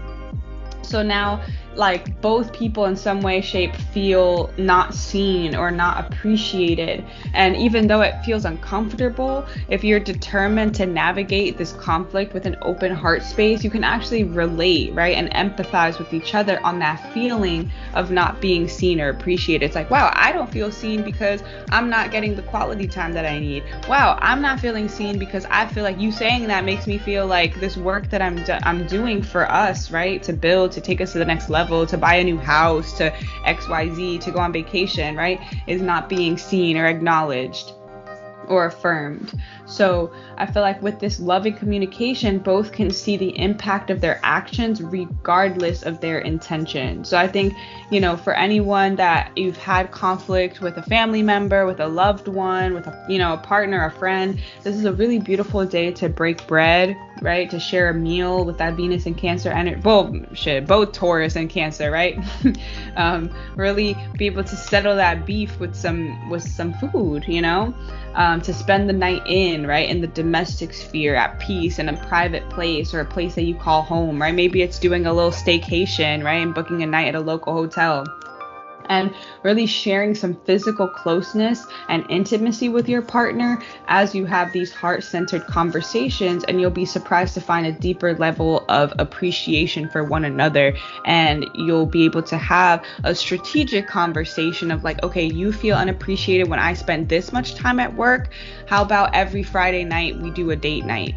So now, like, both people in some way, shape feel not seen or not appreciated. And even though it feels uncomfortable, if you're determined to navigate this conflict with an open heart space, you can actually relate, right? And empathize with each other on that feeling of not being seen or appreciated. It's like, wow, I don't feel seen because I'm not getting the quality time that I need. Wow, I'm not feeling seen because I feel like you saying that makes me feel like this work that I'm doing for us, right? To build, to take us to the next level, to buy a new house, to XYZ, to go on vacation, right, is not being seen or acknowledged. or affirmed. So I feel like with this loving communication, both can see the impact of their actions regardless of their intention. So I think, for anyone that you've had conflict with a family member, with a loved one, with a partner, a friend, this is a really beautiful day to break bread, right? To share a meal with that Venus and Cancer energy. Well, both Taurus and Cancer, right? Really be able to settle that beef with some food, to spend the night in the domestic sphere, at peace, in a private place or a place that you call home, right? Maybe it's doing a little staycation, right? And booking a night at a local hotel. And really sharing some physical closeness and intimacy with your partner as you have these heart-centered conversations, and you'll be surprised to find a deeper level of appreciation for one another. And you'll be able to have a strategic conversation of like, okay, you feel unappreciated when I spend this much time at work. How about every Friday night we do a date night,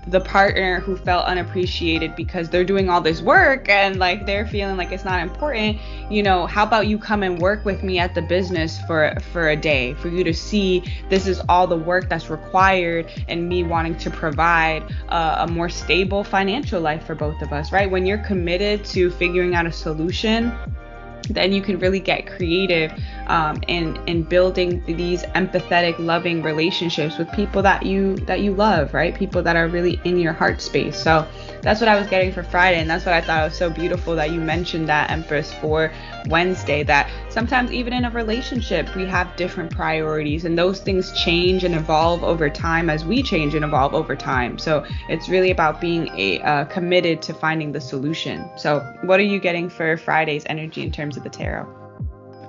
the partner who felt unappreciated because they're doing all this work and like they're feeling like it's not important, how about you come and work with me at the business for a day, for you to see this is all the work that's required and me wanting to provide a more stable financial life for both of us, right? When you're committed to figuring out a solution, then you can really get creative in building these empathetic, loving relationships with people that you love, right? People that are really in your heart space. So that's what I was getting for Friday, and that's what I thought was so beautiful that you mentioned that, Empress, for Wednesday, that sometimes even in a relationship we have different priorities, and those things change and evolve over time as we change and evolve over time. So it's really about being committed to finding the solution. So what are you getting for Friday's energy in terms of the tarot?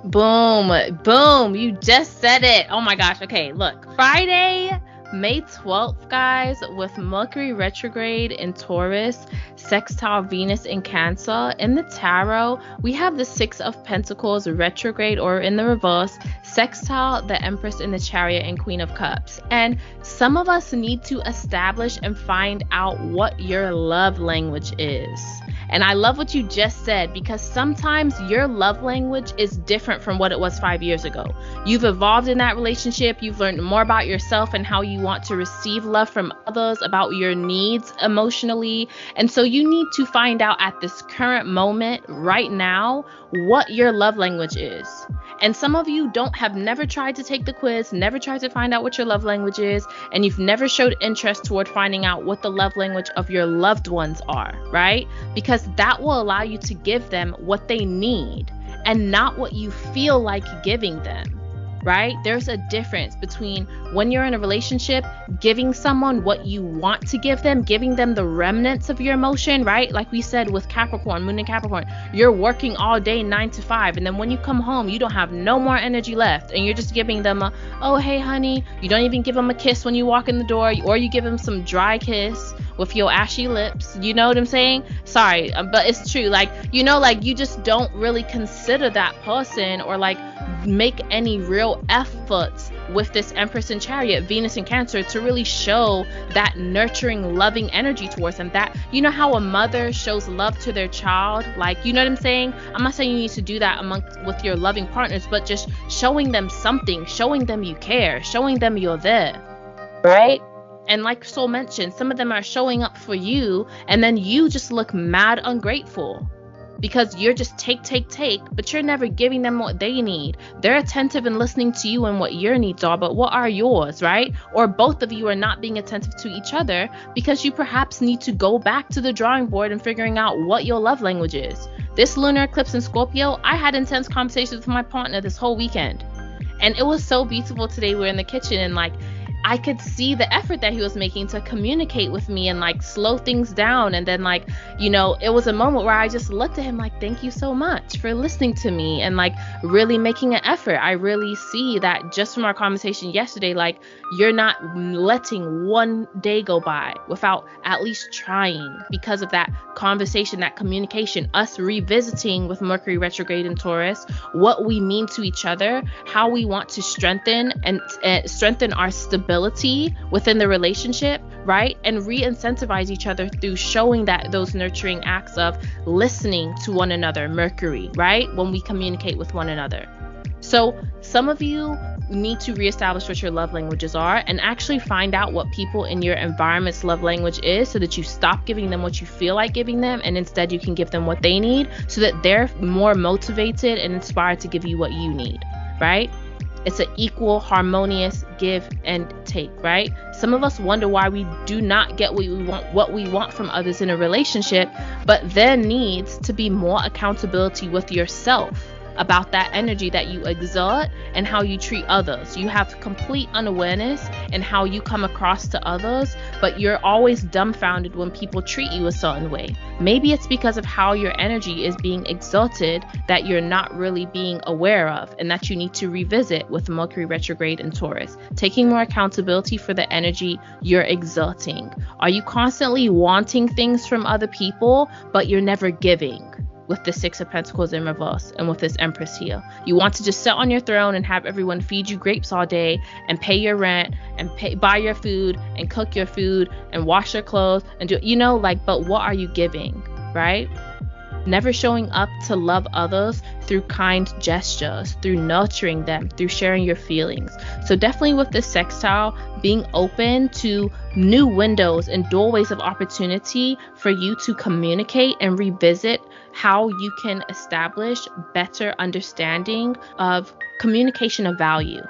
Boom, you just said it. Oh my gosh. Okay, look, Friday, May 12th, guys, with Mercury retrograde in Taurus, sextile Venus in Cancer. In the tarot, we have the Six of Pentacles retrograde, or in the reverse, sextile the Empress in the Chariot and Queen of Cups. And some of us need to establish and find out what your love language is. And I love what you just said, because sometimes your love language is different from what it was 5 years ago. You've evolved in that relationship. You've learned more about yourself and how you want to receive love from others, about your needs emotionally. And so you need to find out at this current moment right now what your love language is. And some of you have never tried to take the quiz, never tried to find out what your love language is, and you've never showed interest toward finding out what the love language of your loved ones are, right? Because that will allow you to give them what they need and not what you feel like giving them. Right? There's a difference between when you're in a relationship, giving someone what you want to give them, giving them the remnants of your emotion, right? Like we said with Capricorn, Moon in Capricorn, you're working all day 9 to 5. And then when you come home, you don't have no more energy left. And you're just giving them oh, hey, honey. You don't even give them a kiss when you walk in the door, or you give them some dry kiss with your ashy lips. You know what I'm saying? Sorry, but it's true. Like, you just don't really consider that person or like make any real efforts with this Empress in Chariot, Venus in Cancer, to really show that nurturing, loving energy towards them. That, how a mother shows love to their child, like, you know what I'm saying? I'm not saying you need to do that with your loving partners, but just showing them something, showing them you care, showing them you're there, right? And like Soul mentioned, some of them are showing up for you, and then you just look mad ungrateful. Because you're just take, but you're never giving them what they need. They're attentive and listening to you and what your needs are, but what are yours, right? Or both of you are not being attentive to each other because you perhaps need to go back to the drawing board and figuring out what your love language is. This lunar eclipse in Scorpio, I had intense conversations with my partner this whole weekend. And it was so beautiful today. We were in the kitchen and like, I could see the effort that he was making to communicate with me and like slow things down. And then like, it was a moment where I just looked at him like, thank you so much for listening to me and like really making an effort. I really see that just from our conversation yesterday, like you're not letting one day go by without at least trying, because of that conversation, that communication, us revisiting with Mercury retrograde in Taurus, what we mean to each other, how we want to strengthen our stability within the relationship, right? And re-incentivize each other through showing those nurturing acts of listening to one another, Mercury, right? When we communicate with one another. So Some of you need to reestablish what your love languages are and actually find out what people in your environment's love language is, so that you stop giving them what you feel like giving them, and instead you can give them what they need, so that they're more motivated and inspired to give you what you need, right? It's an equal, harmonious give and take, right? Some of us wonder why we do not get what we want from others in a relationship, but there needs to be more accountability with yourself about that energy that you exert and how you treat others. You have complete unawareness in how you come across to others, but you're always dumbfounded when people treat you a certain way. Maybe it's because of how your energy is being exerted that you're not really being aware of, and that you need to revisit with Mercury retrograde in Taurus. Taking more accountability for the energy you're exerting. Are you constantly wanting things from other people, but you're never giving? With the Six of Pentacles in reverse and with this Empress here, you want to just sit on your throne and have everyone feed you grapes all day and pay your rent and buy your food and cook your food and wash your clothes and do, but what are you giving, right? Never showing up to love others through kind gestures, through nurturing them, through sharing your feelings. So definitely with this sextile, being open to new windows and doorways of opportunity for you to communicate and revisit how you can establish better understanding of communication of value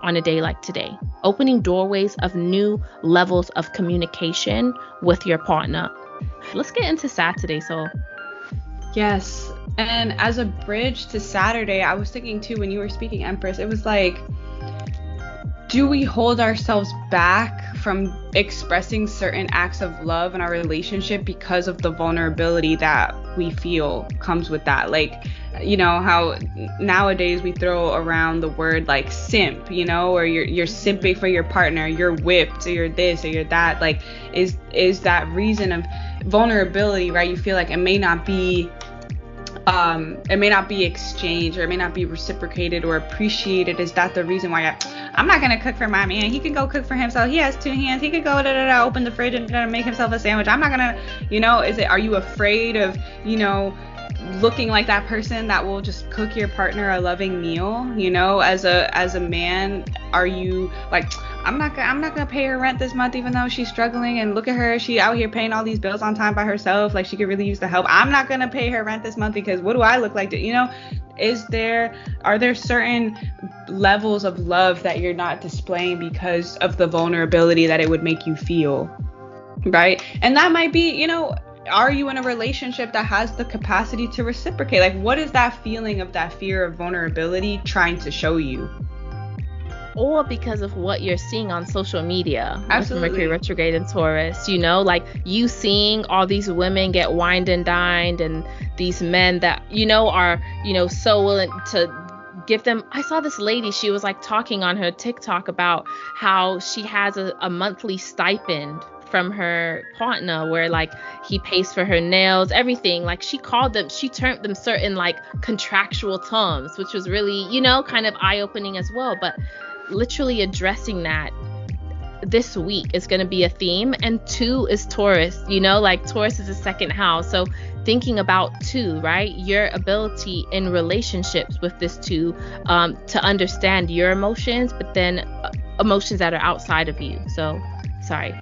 on a day like today. Opening doorways of new levels of communication with your partner. Let's get into Saturday, so. Yes. And as a bridge to Saturday, I was thinking too, when you were speaking, Empress, it was like, do we hold ourselves back from expressing certain acts of love in our relationship because of the vulnerability that we feel comes with that? Like, how nowadays we throw around the word like simp, or you're simping for your partner, you're whipped, or you're this, or you're that. Like, is that reason of vulnerability, right? You feel like it may not be exchanged, or it may not be reciprocated or appreciated. Is that the reason why I'm not gonna cook for my man? He can go cook for himself. He has 2 hands. He could go open the fridge and make himself a sandwich. I'm not gonna, are you afraid of, looking like that person that will just cook your partner a loving meal? As a man, are you like, I'm not gonna pay her rent this month even though she's struggling, and look at her, she out here paying all these bills on time by herself, like she could really use the help. I'm not gonna pay her rent this month because what do I look like are there certain levels of love that you're not displaying because of the vulnerability that it would make you feel, right? And that might be, are you in a relationship that has the capacity to reciprocate? Like, what is that feeling of that fear of vulnerability trying to show you? Or because of what you're seeing on social media. Absolutely. With Mercury retrograde in Taurus, like you seeing all these women get wined and dined, and these men that, are, so willing to give them. I saw this lady, she was like talking on her TikTok about how she has a monthly stipend from her partner, where like he pays for her nails, everything. Like she termed them certain like contractual terms, which was really, kind of eye-opening as well. But literally addressing that this week is going to be a theme. And 2 is Taurus, like Taurus is the second house. So thinking about 2, right? Your ability in relationships with this 2 to understand your emotions, but then emotions that are outside of you. So sorry.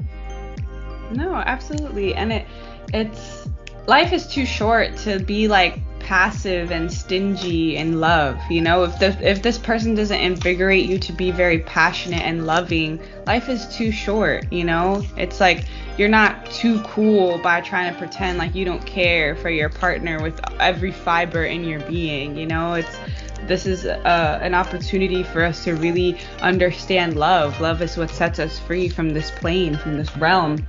No, absolutely. And it's life is too short to be like passive and stingy in love. If this person doesn't invigorate you to be very passionate and loving, life is too short. It's like you're not too cool by trying to pretend like you don't care for your partner with every fiber in your being. This is an opportunity for us to really understand love. Love is what sets us free from this plane, from this realm.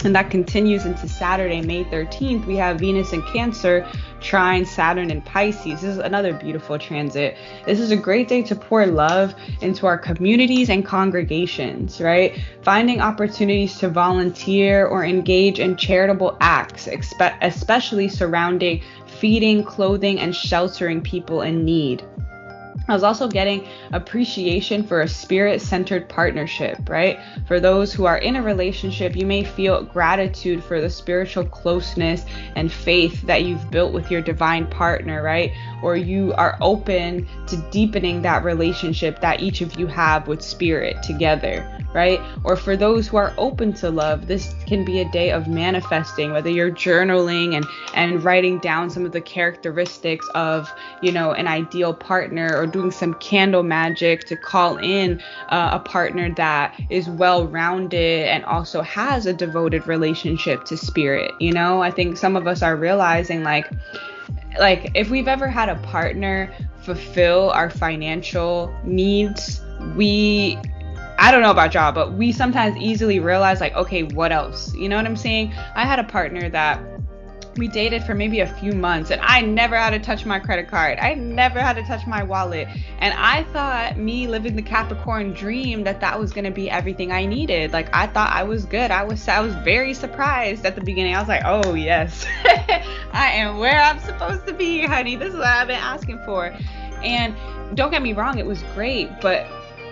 And that continues into Saturday, May 13th. We have Venus in Cancer trine Saturn in Pisces. This is another beautiful transit. This is a great day to pour love into our communities and congregations, right? Finding opportunities to volunteer or engage in charitable acts, especially surrounding feeding, clothing, and sheltering people in need. I was also getting appreciation for a spirit-centered partnership, right? For those who are in a relationship, you may feel gratitude for the spiritual closeness and faith that you've built with your divine partner, right? Or you are open to deepening that relationship that each of you have with spirit together, right? Or for those who are open to love, this can be a day of manifesting, whether you're journaling and writing down some of the characteristics of, an ideal partner, or doing some candle magic to call in a partner that is well-rounded and also has a devoted relationship to spirit. I think some of us are realizing like if we've ever had a partner fulfill our financial needs, I don't know about y'all, but we sometimes easily realize like, okay, what else? You know what I'm saying? I had a partner that we dated for maybe a few months, and I never had to touch my credit card. I never had to touch my wallet. And I thought, me living the Capricorn dream, that was going to be everything I needed. Like, I thought I was good. I was very surprised at the beginning. I was like, oh yes, I am where I'm supposed to be, honey. This is what I've been asking for. And don't get me wrong, it was great, but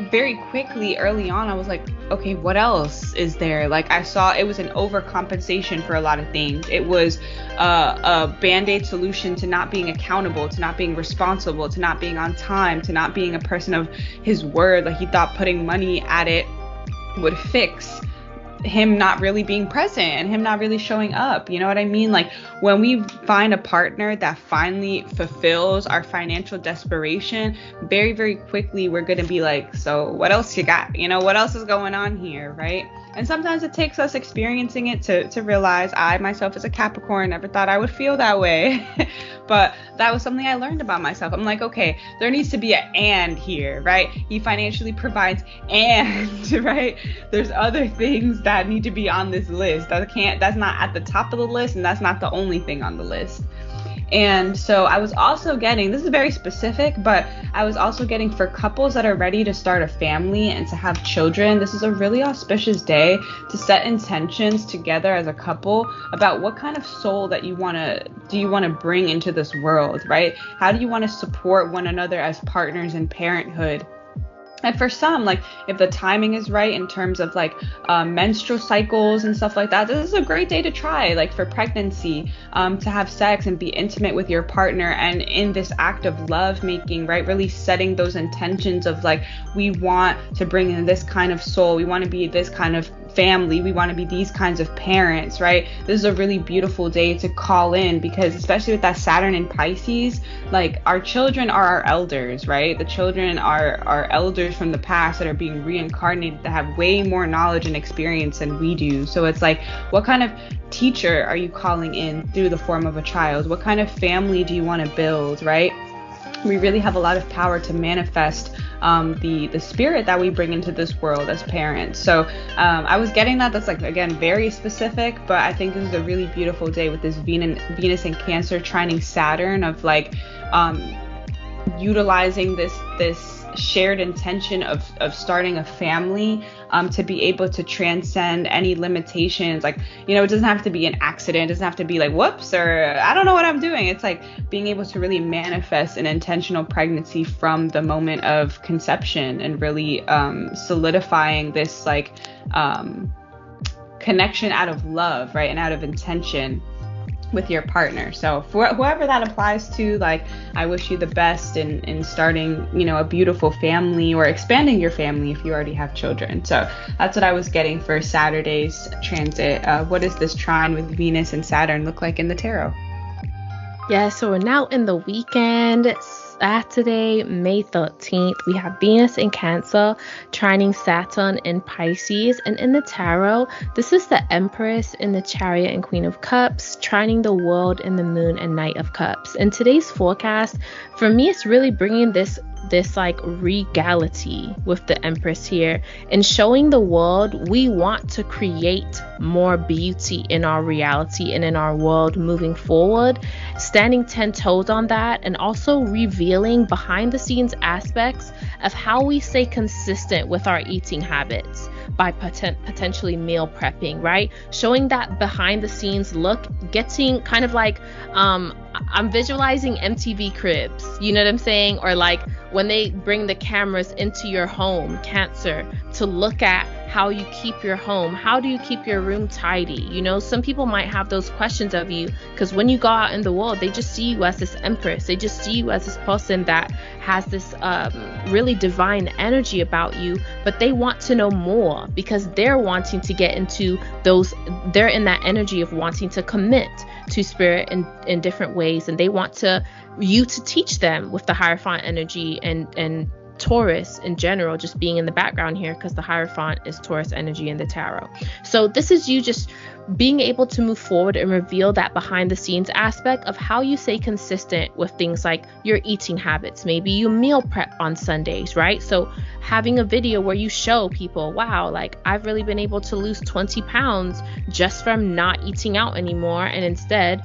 very quickly early on, I was like, okay, what else is there? Like, I saw it was an overcompensation for a lot of things. It was a band-aid solution to not being accountable, to not being responsible, to not being on time, to not being a person of his word. Like, he thought putting money at it would fix him not really being present and him not really showing up. You know what I mean? Like, when we find a partner that finally fulfills our financial desperation, very, very quickly we're going to be like, so what else you got? What else is going on here, right? And sometimes it takes us experiencing it to realize. I myself as a Capricorn never thought I would feel that way. But that was something I learned about myself. I'm like, okay, there needs to be an and here, right? He financially provides, and right, there's other things that need to be on this list. That's not at the top of the list, and that's not the only thing on the list. And so I was also getting, this is very specific, but I was also getting for couples that are ready to start a family and to have children. This is a really auspicious day to set intentions together as a couple about what kind of soul that you want to bring into this world, right? How do you want to support one another as partners in parenthood? And for some, like, if the timing is right in terms of like menstrual cycles and stuff like that, this is a great day to try, like, for pregnancy, to have sex and be intimate with your partner. And in this act of love making, right, really setting those intentions of like, we want to bring in this kind of soul. We want to be this kind of family. We want to be these kinds of parents, right? This is a really beautiful day to call in, because especially with that Saturn in Pisces, like, our children are our elders, right? The children are our elders from the past that are being reincarnated, that have way more knowledge and experience than we do. So it's like, what kind of teacher are you calling in through the form of a child? What kind of family do you want to build, right? We really have a lot of power to manifest the spirit that we bring into this world as parents. So I was getting that's like, again, very specific, but I think this is a really beautiful day with this Venus in Cancer trining Saturn, of like utilizing this shared intention of starting a family, to be able to transcend any limitations. Like, it doesn't have to be an accident. It doesn't have to be like, whoops, or I don't know what I'm doing. It's like being able to really manifest an intentional pregnancy from the moment of conception, and really solidifying this like connection out of love, right, and out of intention with your partner. So for whoever that applies to, like, I wish you the best in starting, a beautiful family, or expanding your family if you already have children. So that's what I was getting for Saturday's transit. What does this trine with Venus and Saturn look like in the tarot? Yeah, so we're now in the weekend. Saturday, May 13th, we have Venus in Cancer trining Saturn in Pisces. And in the tarot, this is the Empress in the Chariot and Queen of Cups trining the World in the Moon and Knight of Cups. In today's forecast, for me, it's really bringing this like regality with the Empress here, and showing the world we want to create more beauty in our reality and in our world moving forward, standing 10 toes on that, and also revealing behind the scenes aspects of how we stay consistent with our eating habits. by potentially meal prepping, right? Showing that behind the scenes look, getting kind of like, I'm visualizing MTV Cribs, you know what I'm saying? Or like when they bring the cameras into your home, Cancer, to look at how you keep your home. How do you keep your room tidy? You know, some people might have those questions of you because when you go out in the world, they just see you as this empress. They just see you as this person that has this really divine energy about you, but they want to know more because they're wanting to get into those, they're in that energy of wanting to commit to spirit in different ways, and they want you to teach them with the Hierophant energy and Taurus in general, just being in the background here because the Hierophant is Taurus energy in the tarot. So this is you just being able to move forward and reveal that behind the scenes aspect of how you stay consistent with things like your eating habits. Maybe you meal prep on Sundays, right? So having a video where you show people, wow, like I've really been able to lose 20 pounds just from not eating out anymore and instead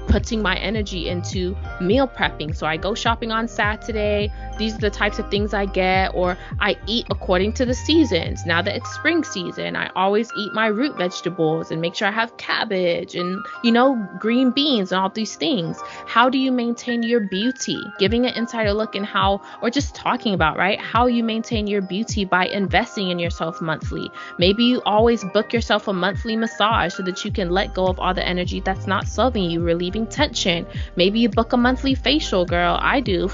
putting my energy into meal prepping. So I go shopping on Saturday. These are the types of things I get, or I eat according to the seasons. Now that it's spring season, I always eat my root vegetables and make sure I have cabbage and, you know, green beans and all these things. How do you maintain your beauty? Giving an insider look in how, or just talking about, right, how you maintain your beauty by investing in yourself monthly. Maybe you always book yourself a monthly massage so that you can let go of all the energy that's not serving you, relieving tension. Maybe you book a monthly facial, girl. I do.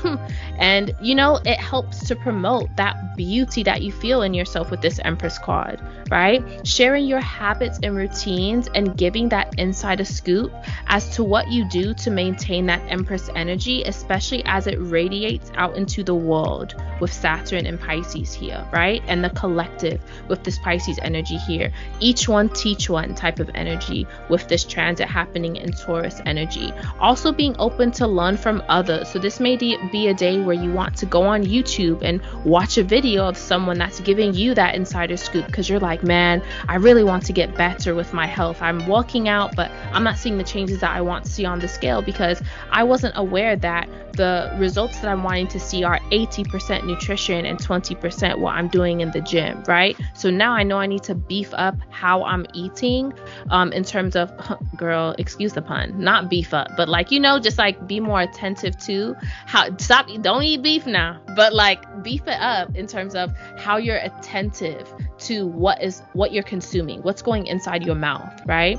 And you know, it helps to promote that beauty that you feel in yourself with this Empress card, right? Sharing your habits and routines and giving that insider scoop as to what you do to maintain that Empress energy, especially as it radiates out into the world with Saturn and Pisces here, right? And the collective with this Pisces energy here. Each one teach one type of energy with this transit happening in Taurus energy. Also being open to learn from others. So this may be a day where you want to go on YouTube and watch a video of someone that's giving you that insider scoop because you're like, man, I really want to get better with my health. I'm working out, but I'm not seeing the changes that I want to see on the scale because I wasn't aware that the results that I'm wanting to see are 80% nutrition and 20% what I'm doing in the gym, right? So now I know I need to beef up how I'm eating in terms of, girl, excuse the pun, not beef up, but like, you know, just like be more attentive to don't eat beef now, but like beef it up in terms of how you're attentive to what you're consuming, what's going inside your mouth, right?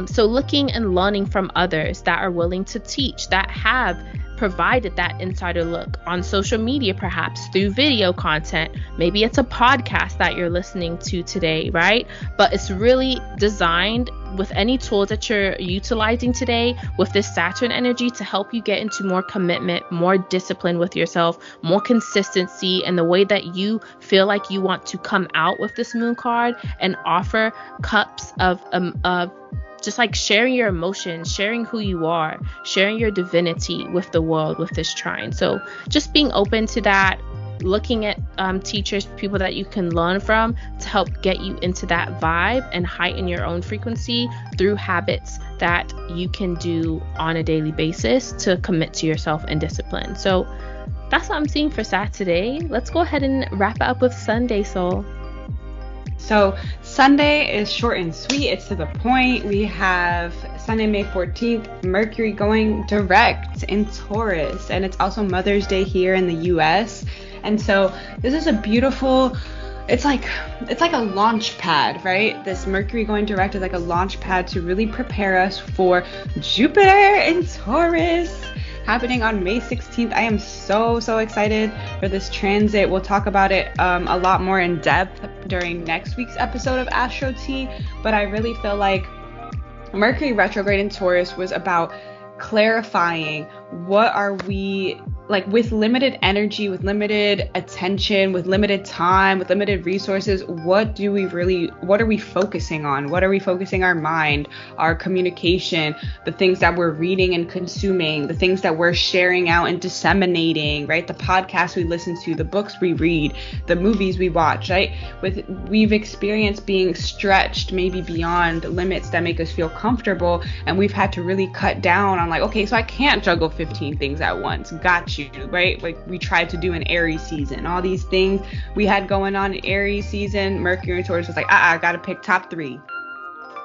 So looking and learning from others that are willing to teach, that have provided that insider look on social media, perhaps through video content. Maybe it's a podcast that you're listening to today, right? But it's really designed with any tools that you're utilizing today with this Saturn energy to help you get into more commitment, more discipline with yourself, more consistency, and the way that you feel like you want to come out with this moon card and offer cups of just like sharing your emotions, sharing who you are, sharing your divinity with the world with this trine. So just being open to that, looking at teachers, people that you can learn from to help get you into that vibe and heighten your own frequency through habits that you can do on a daily basis to commit to yourself and discipline. So that's what I'm seeing for Saturday. Let's go ahead and wrap it up with Sunday, soul. So Sunday is short and sweet. It's to the point. We have Sunday, May 14th, Mercury going direct in Taurus. And it's also Mother's Day here in the US. And so this is a beautiful, it's like a launch pad, right? This Mercury going direct is like a launch pad to really prepare us for Jupiter in Taurus happening on May 16th. I am so excited for this transit. We'll talk about it a lot more in depth during next week's episode of AstroTea, but I really feel like Mercury retrograde in Taurus was about clarifying what are we like with limited energy, with limited attention, with limited time, with limited resources. What are we focusing on? What are we focusing our mind, our communication, the things that we're reading and consuming, the things that we're sharing out and disseminating, right? The podcasts we listen to, the books we read, the movies we watch, right? We've experienced being stretched maybe beyond limits that make us feel comfortable, and we've had to really cut down on like, okay, so I can't juggle 15 things at once. Got you. you, right? Like we tried to do in Aries season, all these things we had going on in Aries season. Mercury and Taurus was like, I gotta pick top 3.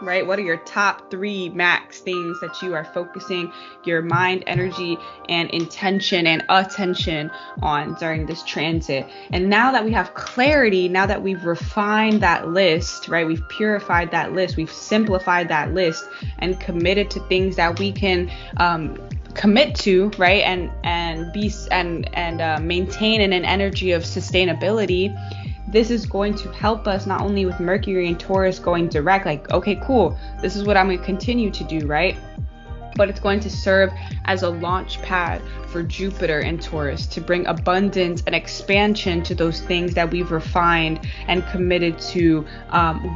Right? What are your top 3 max things that you are focusing your mind, energy, and intention and attention on during this transit? And now that we have clarity, now that we've refined that list, right? We've purified that list, we've simplified that list and committed to things that we can commit to, right? And be and maintain in an energy of sustainability. This is going to help us not only with Mercury and Taurus going direct, like, okay, cool, this is what I'm going to continue to do, right? But it's going to serve as a launch pad for Jupiter and Taurus to bring abundance and expansion to those things that we've refined and committed to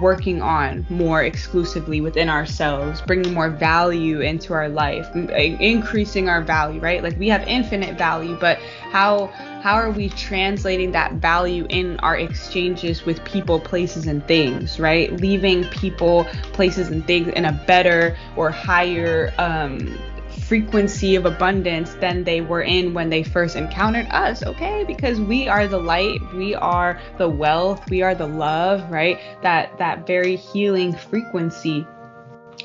working on more exclusively within ourselves, bringing more value into our life, increasing our value, right? Like we have infinite value, but how are we translating that value in our exchanges with people, places, and things, right? Leaving people, places, and things in a better or higher frequency of abundance than they were in when they first encountered us, okay? Because we are the light, we are the wealth, we are the love, right? That very healing frequency.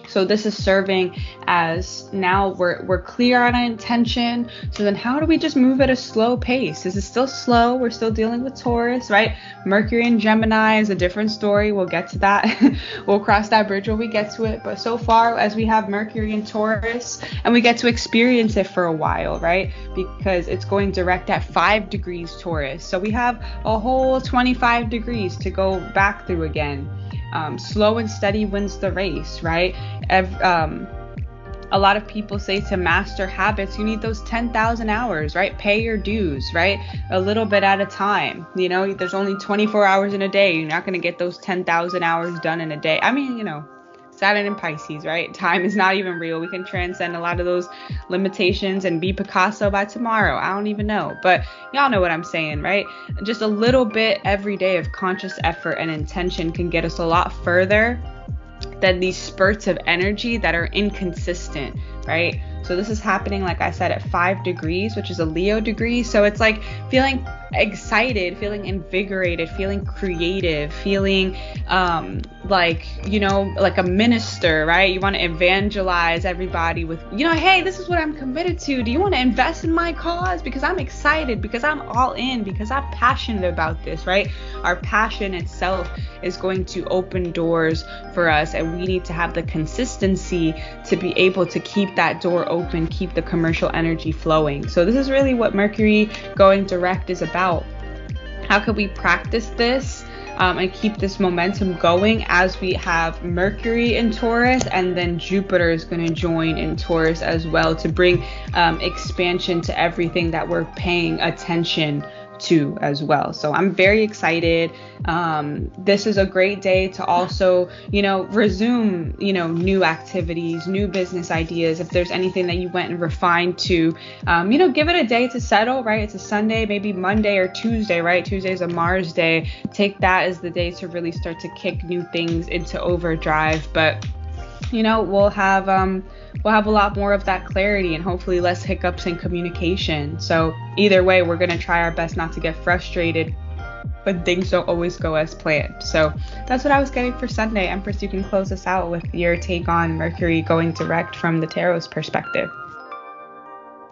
So this is serving as now we're clear on our intention. So then how do we just move at a slow pace? This is still slow. We're still dealing with Taurus, right? Mercury and Gemini is a different story. We'll get to that. We'll cross that bridge when we get to it. But so far as we have Mercury and Taurus and we get to experience it for a while, right? Because it's going direct at 5 degrees Taurus. So we have a whole 25 degrees to go back through again. Slow and steady wins the race, right? A lot of people say to master habits, you need those 10,000 hours, right? Pay your dues, right? A little bit at a time. You know, there's only 24 hours in a day. You're not going to get those 10,000 hours done in a day. I mean, you know, Saturn and Pisces, right? Time is not even real. We can transcend a lot of those limitations and be Picasso by tomorrow. I don't even know. But y'all know what I'm saying, right? Just a little bit every day of conscious effort and intention can get us a lot further than these spurts of energy that are inconsistent, right? So this is happening, like I said, at 5 degrees, which is a Leo degree. So it's like feeling excited, feeling invigorated, feeling creative, feeling like, you know, like a minister, right? You want to evangelize everybody with, you know, hey, this is what I'm committed to. Do you want to invest in my cause? Because I'm excited, because I'm all in, because I'm passionate about this, right? Our passion itself is going to open doors for us, and we need to have the consistency to be able to keep that door open, keep the commercial energy flowing. So this is really what Mercury going direct is about. How could we practice this and keep this momentum going as we have Mercury in Taurus, and then Jupiter is going to join in Taurus as well to bring expansion to everything that we're paying attention to as well. So I'm very excited. This is a great day to also, you know, resume, you know, new activities, new business ideas. If there's anything that you went and refined to, you know, give it a day to settle, right? It's a Sunday, maybe Monday or Tuesday, right? Tuesday's a Mars day. Take that as the day to really start to kick new things into overdrive. But, you know, we'll have a lot more of that clarity and hopefully less hiccups in communication. So either way, we're going to try our best not to get frustrated when things don't always go as planned. So that's what I was getting for Sunday. Empress, you can close us out with your take on Mercury going direct from the tarot's perspective.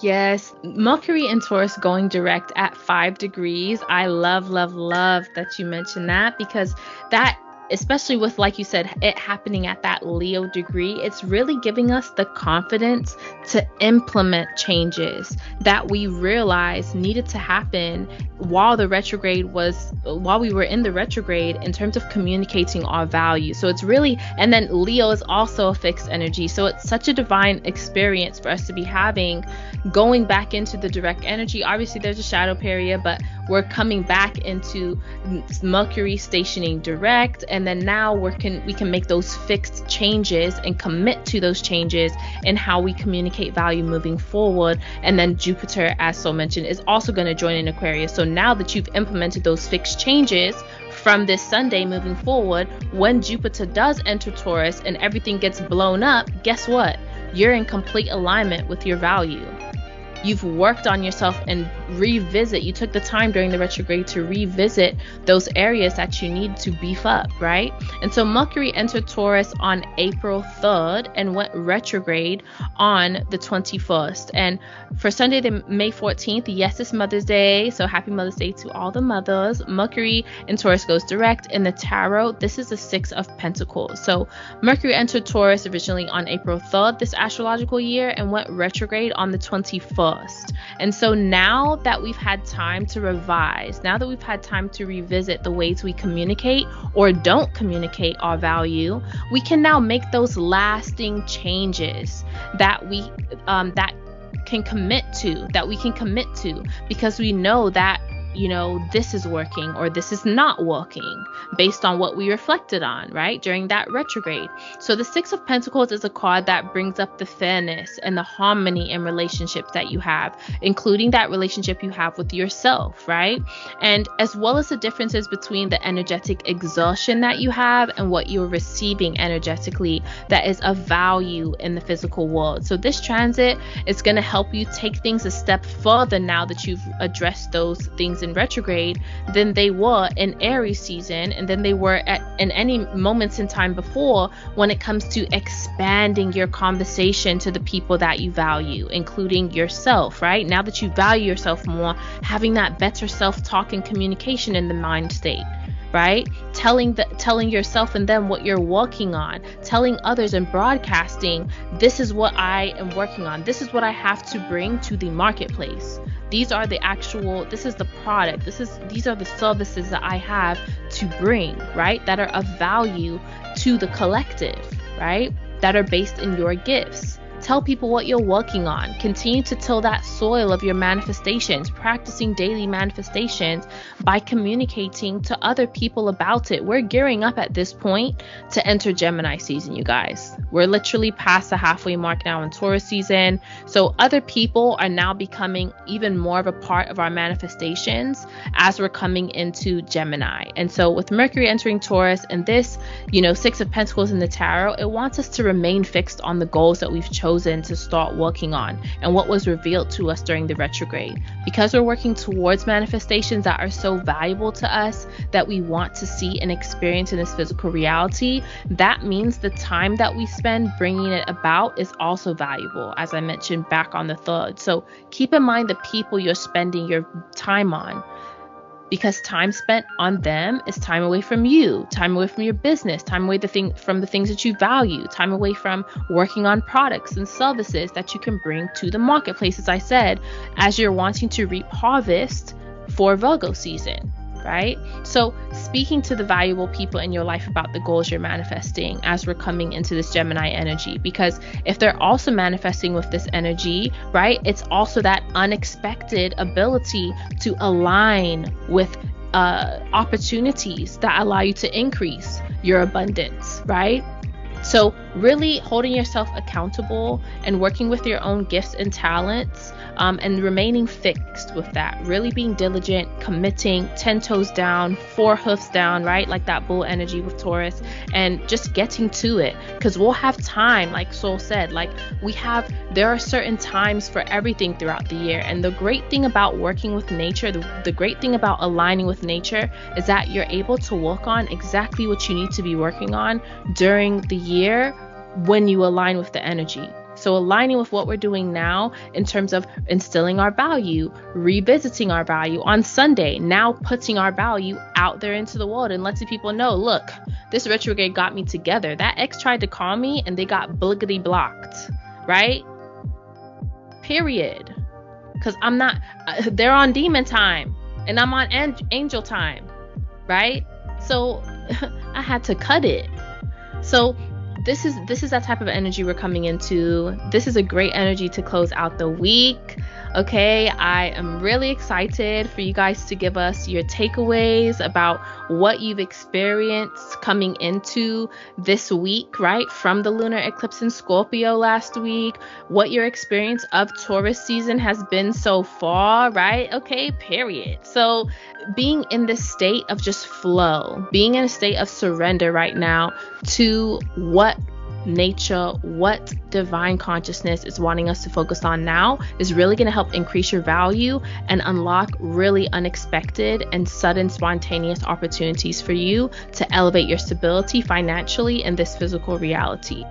Yes, Mercury in Taurus going direct at 5 degrees. I love that you mentioned that, because that, especially with, like you said, it happening at that Leo degree, it's really giving us the confidence to implement changes that we realized needed to happen while we were in the retrograde in terms of communicating our value. So it's really, and then Leo is also a fixed energy. So it's such a divine experience for us to be having, going back into the direct energy. Obviously there's a shadow period, but we're coming back into Mercury stationing direct, and then now we can make those fixed changes and commit to those changes in how we communicate value moving forward. And then Jupiter, as so mentioned, is also going to join in Aquarius. So now that you've implemented those fixed changes from this Sunday moving forward, when Jupiter does enter Taurus and everything gets blown up, guess what? You're in complete alignment with your value. you've worked on yourself and you took the time during the retrograde to revisit those areas that you need to beef up, right? And so Mercury entered Taurus on April 3rd and went retrograde on the 21st. And for Sunday, the May 14th, yes, it's Mother's Day, so happy Mother's Day to all the mothers. Mercury in Taurus goes direct. In the tarot, this is the Six of Pentacles. So Mercury entered Taurus originally on April 3rd this astrological year and went retrograde on the 21st. And so now that we've had time to revise, now that we've had time to revisit the ways we communicate or don't communicate our value, we can now make those lasting changes that we can commit to, because we know that, you know, this is working or this is not working based on what we reflected on, right, during that retrograde. So the Six of Pentacles is a card that brings up the fairness and the harmony in relationships that you have, including that relationship you have with yourself, right? And as well as the differences between the energetic exhaustion that you have and what you're receiving energetically that is of value in the physical world. So this transit is going to help you take things a step further now that you've addressed those things in retrograde than they were in Aries season and than they were in any moments in time before, when it comes to expanding your conversation to the people that you value, including yourself, right? Now that you value yourself more, having that better self-talk and communication in the mind state, right? Telling yourself and them what you're working on, telling others and broadcasting, this is what I am working on. This is what I have to bring to the marketplace. This is the product. These are the services that I have to bring, right? That are of value to the collective, right? That are based in your gifts. Tell people what you're working on. Continue to till that soil of your manifestations, practicing daily manifestations by communicating to other people about it. We're gearing up at this point to enter Gemini season, you guys. We're literally past the halfway mark now in Taurus season. So other people are now becoming even more of a part of our manifestations as we're coming into Gemini. And so with Mercury entering Taurus and this, Six of Pentacles in the tarot, it wants us to remain fixed on the goals that we've chosen to start working on and what was revealed to us during the retrograde. Because we're working towards manifestations that are so valuable to us that we want to see and experience in this physical reality, that means the time that we spend bringing it about is also valuable, as I mentioned back on the 3rd. So keep in mind the people you're spending your time on, because time spent on them is time away from you, time away from your business, time away from the things that you value, time away from working on products and services that you can bring to the marketplace, as I said, as you're wanting to reap harvest for Virgo season, right? So speaking to the valuable people in your life about the goals you're manifesting as we're coming into this Gemini energy, because if they're also manifesting with this energy, right, it's also that unexpected ability to align with opportunities that allow you to increase your abundance, right? So really holding yourself accountable and working with your own gifts and talents, and remaining fixed with that, really being diligent, committing, 10 toes down, 4 hoofs down, right? Like that bull energy with Taurus, and just getting to it, because we'll have time, like Soul said, there are certain times for everything throughout the year. And the great thing about working with nature, the great thing about aligning with nature is that you're able to work on exactly what you need to be working on during the year when you align with the energy. So aligning with what we're doing now in terms of instilling our value, revisiting our value on Sunday, now putting our value out there into the world and letting people know, look, this retrograde got me together. That ex tried to call me and they got bliggity blocked, right? Period. Because they're on demon time and I'm on angel time, right? So I had to cut it. So this is that type of energy we're coming into. This is a great energy to close out the week. Okay, I am really excited for you guys to give us your takeaways about what you've experienced coming into this week, right? From the lunar eclipse in Scorpio last week, what your experience of Taurus season has been so far, right? Okay, period. So being in this state of just flow, being in a state of surrender right now to what nature, what divine consciousness is wanting us to focus on now is really going to help increase your value and unlock really unexpected and sudden spontaneous opportunities for you to elevate your stability financially in this physical reality.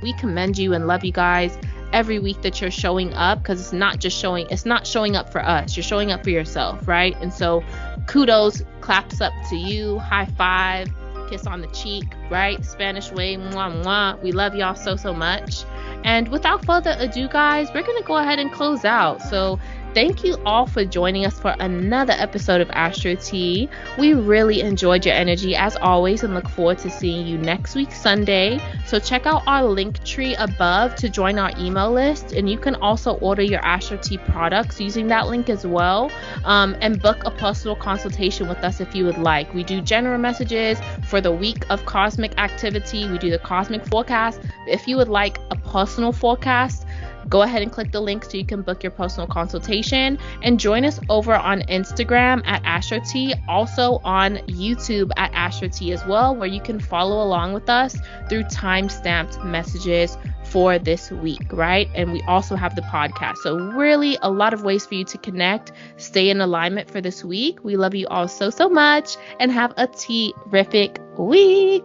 We commend you and love you guys every week that you're showing up, because it's not showing up for us. You're showing up for yourself, right? And so kudos, claps up to you, high five, kiss on the cheek, right? Spanish way, mwah, mwah. We love y'all so much. And without further ado, guys, we're going to go ahead and close out. So thank you all for joining us for another episode of AstroTea. We really enjoyed your energy as always and look forward to seeing you next week, Sunday. So check out our link tree above to join our email list. And you can also order your AstroTea products using that link as well, and book a personal consultation with us if you would like. We do general messages for the week of cosmic activity. We do the cosmic forecast. If you would like a personal forecast, go ahead and click the link so you can book your personal consultation, and join us over on Instagram at AstroTea, also on YouTube at AstroTea as well, where you can follow along with us through time-stamped messages for this week, right? And we also have the podcast. So really a lot of ways for you to connect, stay in alignment for this week. We love you all so much and have a terrific week.